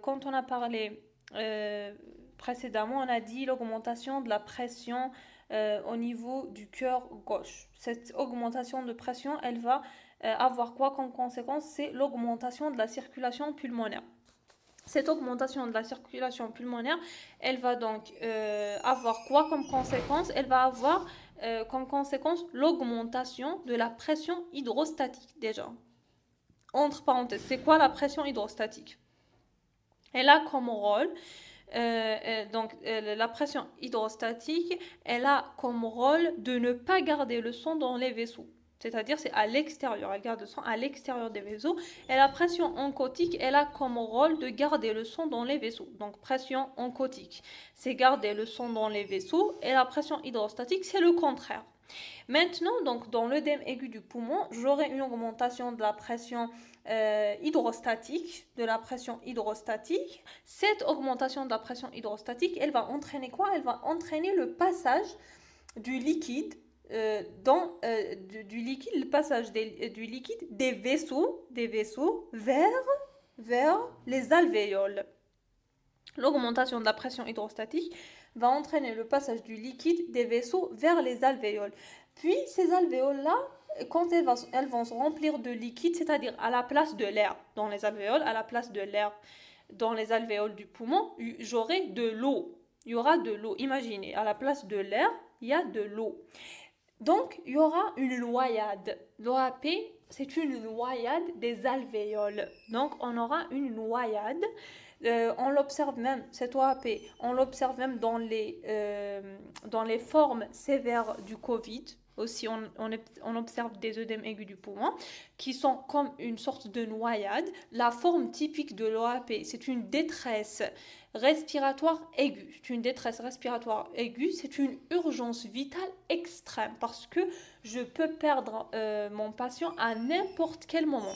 quand on a parlé précédemment, on a dit l'augmentation de la pression au niveau du cœur gauche. Cette augmentation de pression, elle va avoir quoi comme conséquence? C'est l'augmentation de la circulation pulmonaire. Cette augmentation de la circulation pulmonaire, elle va donc avoir quoi comme conséquence? Elle va avoir comme conséquence l'augmentation de la pression hydrostatique déjà. Entre parenthèses, c'est quoi la pression hydrostatique? Elle a comme rôle la pression hydrostatique, elle a comme rôle de ne pas garder le sang dans les vaisseaux. C'est-à-dire, c'est à l'extérieur. Elle garde le sang à l'extérieur des vaisseaux. Et la pression oncotique, elle a comme rôle de garder le sang dans les vaisseaux. Donc, pression oncotique, c'est garder le sang dans les vaisseaux. Et la pression hydrostatique, c'est le contraire. Maintenant, donc, dans l'œdème aigu du poumon, j'aurai une augmentation de la pression hydrostatique, Cette augmentation de la pression hydrostatique, elle va entraîner quoi? Elle va entraîner le passage du liquide le passage du liquide des vaisseaux vers les alvéoles. L'augmentation de la pression hydrostatique va entraîner le passage du liquide des vaisseaux vers les alvéoles. Puis ces alvéoles-là, quand elles vont se remplir de liquide, c'est-à-dire à la place de l'air dans les alvéoles, à la place de l'air dans les alvéoles du poumon, j'aurai de l'eau. Il y aura de l'eau. Imaginez, à la place de l'air, il y a de l'eau. Donc, il y aura une noyade. L'OAP, c'est une noyade des alvéoles. Donc, on aura une noyade. On l'observe même, cette OAP, on l'observe même dans les formes sévères du Covid. Aussi, on observe des œdèmes aigus du poumon qui sont comme une sorte de noyade. La forme typique de l'OAP, c'est une détresse respiratoire aiguë. C'est une détresse respiratoire aiguë, c'est une urgence vitale extrême parce que je peux perdre mon patient à n'importe quel moment.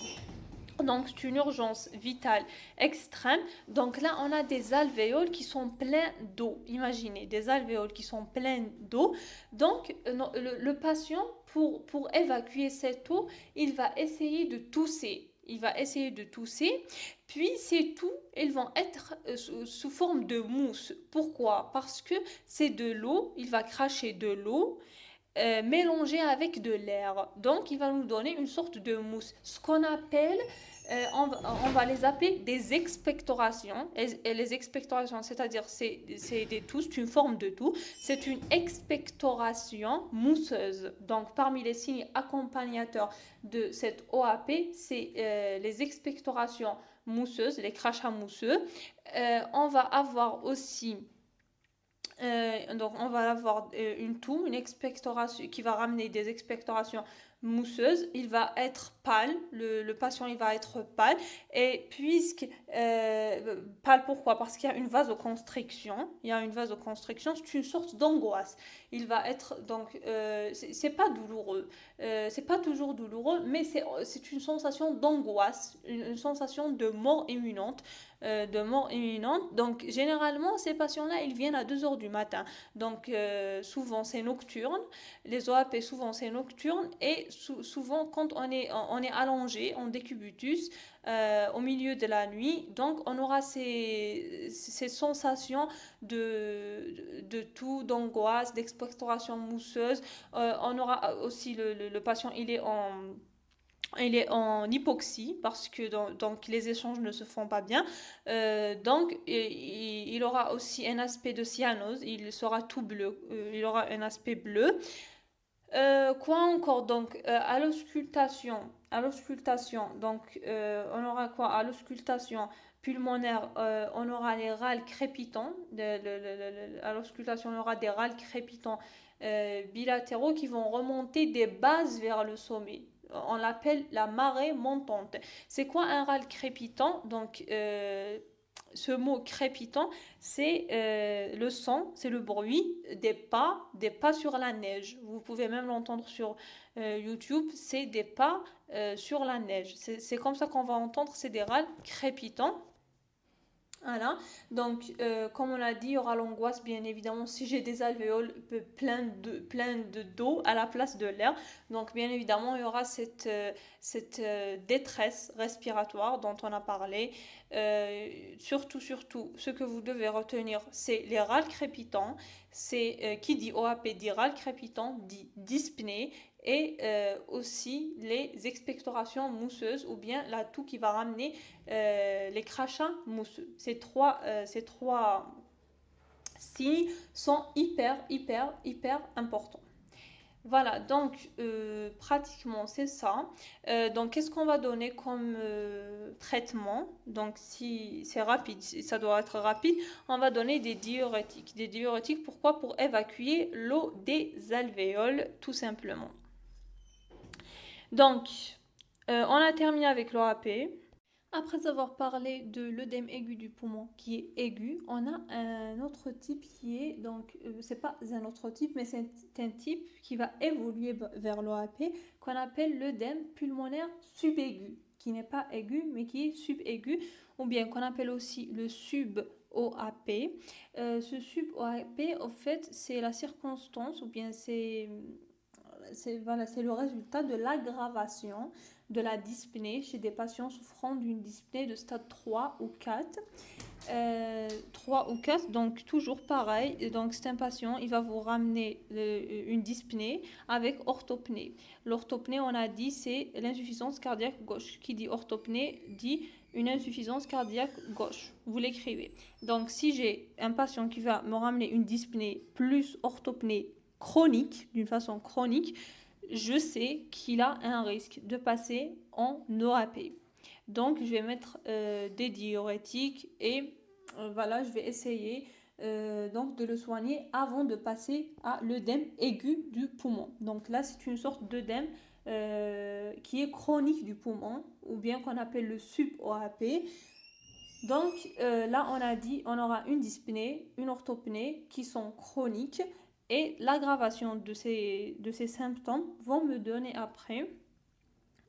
Donc, c'est une urgence vitale extrême. Donc là, on a des alvéoles qui sont pleins d'eau. Imaginez, des alvéoles qui sont pleines d'eau. Donc, le patient, pour évacuer cette eau, il va essayer de tousser. Il va essayer de tousser. Puis, ces toux, ils vont être sous forme de mousse. Pourquoi? Parce que c'est de l'eau. Il va cracher de l'eau mélangé avec de l'air. Donc, il va nous donner une sorte de mousse. Ce qu'on appelle, on va les appeler des expectorations. Et les expectorations, c'est-à-dire c'est des toux, c'est une forme de toux. C'est une expectoration mousseuse. Donc, parmi les signes accompagnateurs de cette OAP, c'est les expectorations mousseuses, les crachats mousseux. On va avoir aussi donc on va avoir une toux, une expectoration qui va ramener des expectorations mousseuses. Il va être pâle, le patient il va être pâle. Et puisque pâle, pourquoi? Parce qu'il y a une vasoconstriction. Il y a une vasoconstriction, c'est une sorte d'angoisse. Il va être donc c'est pas douloureux, c'est pas toujours douloureux, mais c'est une sensation d'angoisse, une sensation de mort imminente. Donc, généralement, ces patients-là, ils viennent à 2 heures du matin. Donc, souvent, c'est nocturne. Les OAP, souvent, c'est nocturne. Et souvent, quand on est allongé en décubitus au milieu de la nuit, donc, on aura ces sensations de toux, d'angoisse, d'expectoration mousseuse. On aura aussi le patient, il est en hypoxie parce que donc les échanges ne se font pas bien. Donc il aura aussi un aspect de cyanose, il sera tout bleu, il aura un aspect bleu. Quoi encore? Donc à l'auscultation, donc on aura quoi? À l'auscultation pulmonaire, on aura les râles crépitants. À l'auscultation, on aura des râles crépitants bilatéraux qui vont remonter des bases vers le sommet. On l'appelle la marée montante. C'est quoi un râle crépitant? Donc, ce mot crépitant, c'est le son, c'est le bruit des pas sur la neige. Vous pouvez même l'entendre sur YouTube, c'est des pas sur la neige. C'est comme ça qu'on va entendre, c'est des râles crépitants. Voilà, donc comme on l'a dit, il y aura l'angoisse bien évidemment si j'ai des alvéoles plein de d'eau à la place de l'air. Donc bien évidemment, il y aura cette détresse respiratoire dont on a parlé. Surtout, ce que vous devez retenir, c'est les râles crépitants. C'est qui dit OAP dit râles crépitants, dit dyspnée et aussi les expectorations mousseuses ou bien la toux qui va ramener les crachats mousseux. Ces trois signes sont hyper importants. Voilà, donc pratiquement c'est ça. Donc qu'est-ce qu'on va donner comme traitement? Donc si c'est rapide, si ça doit être rapide, on va donner des diurétiques. Des diurétiques, pourquoi? Pour évacuer l'eau des alvéoles, tout simplement. Donc, on a terminé avec l'OAP. Après avoir parlé de l'œdème aigu du poumon qui est aigu, on a un autre type qui est, donc c'est pas un autre type, mais c'est un type qui va évoluer vers l'OAP qu'on appelle l'œdème pulmonaire subaigu, qui n'est pas aigu mais qui est subaigu, ou bien qu'on appelle aussi le sub-OAP. Ce sub-OAP, en fait, c'est la circonstance, ou bien voilà, c'est le résultat de l'aggravation de la dyspnée chez des patients souffrant d'une dyspnée de stade 3 ou 4. 3 ou 4, donc toujours pareil. Et donc c'est un patient, il va vous ramener une dyspnée avec orthopnée. L'orthopnée, on a dit, c'est l'insuffisance cardiaque gauche. Qui dit orthopnée dit une insuffisance cardiaque gauche. Vous l'écrivez. Donc si j'ai un patient qui va me ramener une dyspnée plus orthopnée chronique, d'une façon chronique, je sais qu'il a un risque de passer en OAP. Donc, je vais mettre des diurétiques et voilà, je vais essayer donc de le soigner avant de passer à l'œdème aigu du poumon. Donc là, c'est une sorte d'œdème qui est chronique du poumon ou bien qu'on appelle le sub-OAP. Donc là, on a dit on aura une dyspnée, une orthopnée qui sont chroniques et l'aggravation de ces symptômes vont me donner après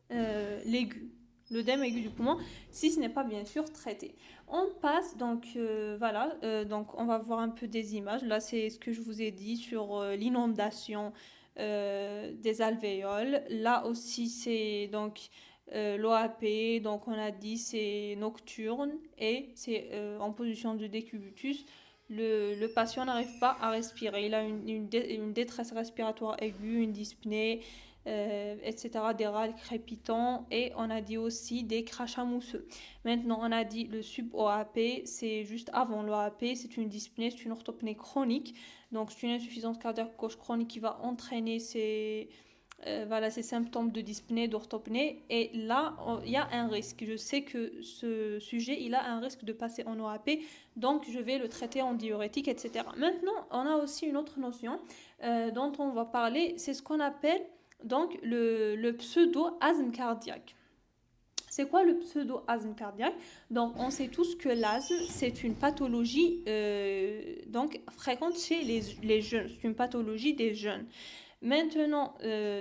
l'aigu, l'œdème aigu du poumon, si ce n'est pas bien sûr traité. On passe donc, voilà, donc on va voir un peu des images. Là, c'est ce que je vous ai dit sur l'inondation des alvéoles. Là aussi, c'est donc l'OAP, donc on a dit c'est nocturne et c'est en position de décubitus. Le patient n'arrive pas à respirer. Il a une détresse respiratoire aiguë, une dyspnée, etc., des râles crépitants et on a dit aussi des crachats mousseux. Maintenant, on a dit le sub-OAP, c'est juste avant l'OAP, c'est une dyspnée, c'est une orthopnée chronique. Donc, c'est une insuffisance cardiaque gauche chronique qui va entraîner voilà, ces symptômes de dyspnée, d'orthopnée. Et là, il y a un risque. Je sais que ce sujet, il a un risque de passer en OAP, donc je vais le traiter en diurétique, etc. Maintenant, on a aussi une autre notion dont on va parler, c'est ce qu'on appelle donc le pseudo-asthme cardiaque. C'est quoi le pseudo-asthme cardiaque? Donc, on sait tous que l'asthme, c'est une pathologie donc fréquente chez les jeunes. C'est une pathologie des jeunes. Maintenant,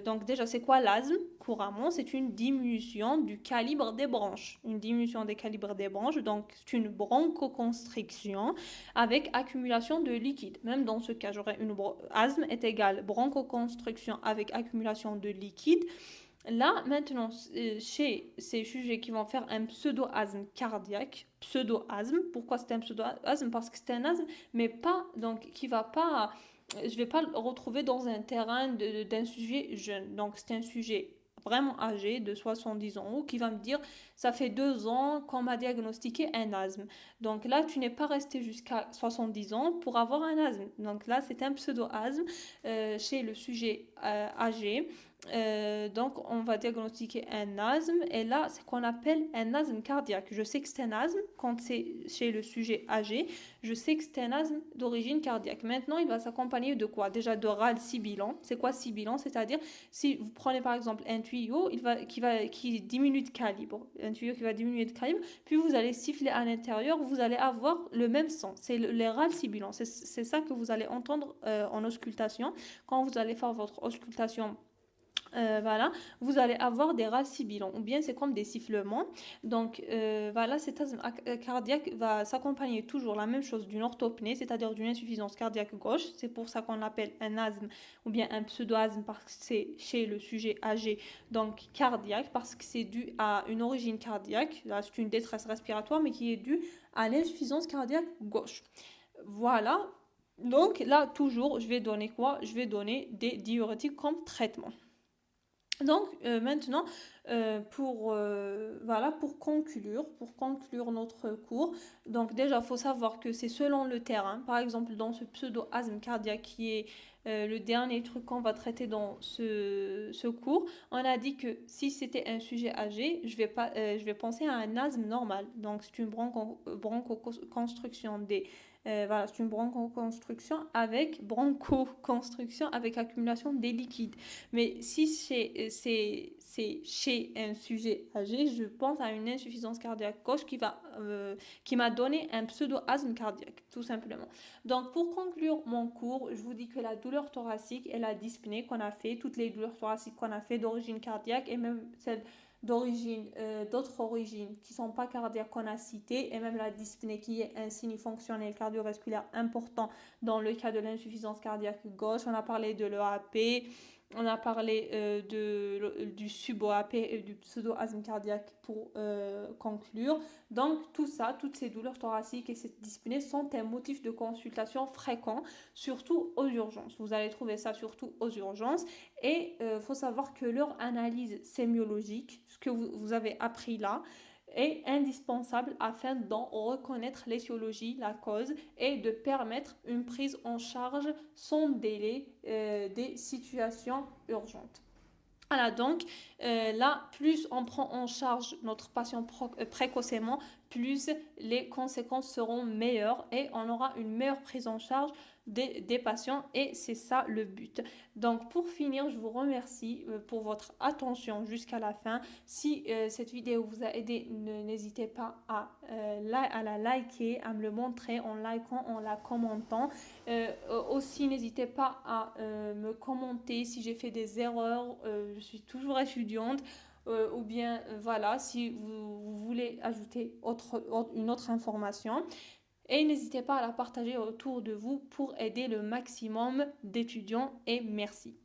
donc déjà, c'est quoi l'asthme? Couramment, c'est une diminution du calibre des branches. Une diminution des calibres des branches, donc c'est une bronchoconstriction avec accumulation de liquide. Même dans ce cas, j'aurais une asthme est égal bronchoconstriction avec accumulation de liquide. Là, maintenant, chez ces sujets qui vont faire un pseudo-asthme cardiaque, pseudo-asthme, pourquoi c'est un pseudo-asthme? Parce que c'est un asthme, mais pas, donc, qui va pas, je vais pas le retrouver dans un terrain d'un sujet jeune. Donc, c'est un sujet vraiment âgé, de 70 ans, qui va me dire, ça fait 2 ans qu'on m'a diagnostiqué un asthme. Donc là, tu n'es pas resté jusqu'à 70 ans pour avoir un asthme. Donc là, c'est un pseudo-asthme chez le sujet âgé. Donc, on va diagnostiquer un asthme et là, c'est qu'on appelle un asthme cardiaque. Je sais que c'est un asthme quand c'est chez le sujet âgé. Je sais que c'est un asthme d'origine cardiaque. Maintenant, il va s'accompagner de quoi? Déjà de râles sibilants. C'est quoi sibilant? C'est-à-dire, si vous prenez par exemple un tuyau qui diminue de calibre, un tuyau qui va diminuer de calibre, puis vous allez siffler à l'intérieur, vous allez avoir le même son. C'est les râles sibilants. C'est ça que vous allez entendre en auscultation. Quand vous allez faire votre auscultation voilà, vous allez avoir des râles sibilants ou bien c'est comme des sifflements. Donc voilà, cet asthme cardiaque va s'accompagner toujours la même chose d'une orthopnée, c'est-à-dire d'une insuffisance cardiaque gauche. C'est pour ça qu'on l'appelle un asthme ou bien un pseudo-asthme parce que c'est chez le sujet âgé, donc cardiaque, parce que c'est dû à une origine cardiaque. Là, c'est une détresse respiratoire mais qui est due à l'insuffisance cardiaque gauche. Voilà. Donc là, toujours, je vais donner quoi? Je vais donner des diurétiques comme traitement. Donc maintenant, voilà, pour conclure notre cours, donc déjà, il faut savoir que c'est selon le terrain. Par exemple, dans ce pseudo-asthme cardiaque qui est le dernier truc qu'on va traiter dans ce cours, on a dit que si c'était un sujet âgé, je vais penser à un asthme normal. Donc, c'est une bronchoconstruction des voilà, c'est une bronchoconstruction avec accumulation des liquides. Mais si c'est chez un sujet âgé, je pense à une insuffisance cardiaque gauche qui m'a donné un pseudo-asthme cardiaque, tout simplement. Donc, pour conclure mon cours, je vous dis que la douleur thoracique et la dyspnée qu'on a fait, toutes les douleurs thoraciques qu'on a fait d'origine cardiaque et même celles d'autres origines qui ne sont pas cardiaques qu'on a citées, et même la dyspnée qui est un signe fonctionnel cardiovasculaire important dans le cas de l'insuffisance cardiaque gauche. On a parlé de l'EAP, on a parlé du sub-OAP et du pseudo-asthme cardiaque pour conclure. Donc tout ça, toutes ces douleurs thoraciques et cette dyspnée sont un motif de consultation fréquent, surtout aux urgences. Vous allez trouver ça surtout aux urgences. Et il faut savoir que leur analyse sémiologique, ce que vous avez appris là, est indispensable afin d'en reconnaître l'étiologie, la cause et de permettre une prise en charge sans délai des situations urgentes. Voilà, donc là, plus on prend en charge notre patient précocement, plus les conséquences seront meilleures et on aura une meilleure prise en charge des patients et c'est ça le but. Donc pour finir, je vous remercie pour votre attention jusqu'à la fin. Si cette vidéo vous a aidé, n'hésitez pas à la liker, à me le montrer en likant, en la commentant. Aussi, n'hésitez pas à me commenter si j'ai fait des erreurs. Je suis toujours étudiante. Ou bien, voilà, si vous voulez ajouter une autre information. Et n'hésitez pas à la partager autour de vous pour aider le maximum d'étudiants. Et merci.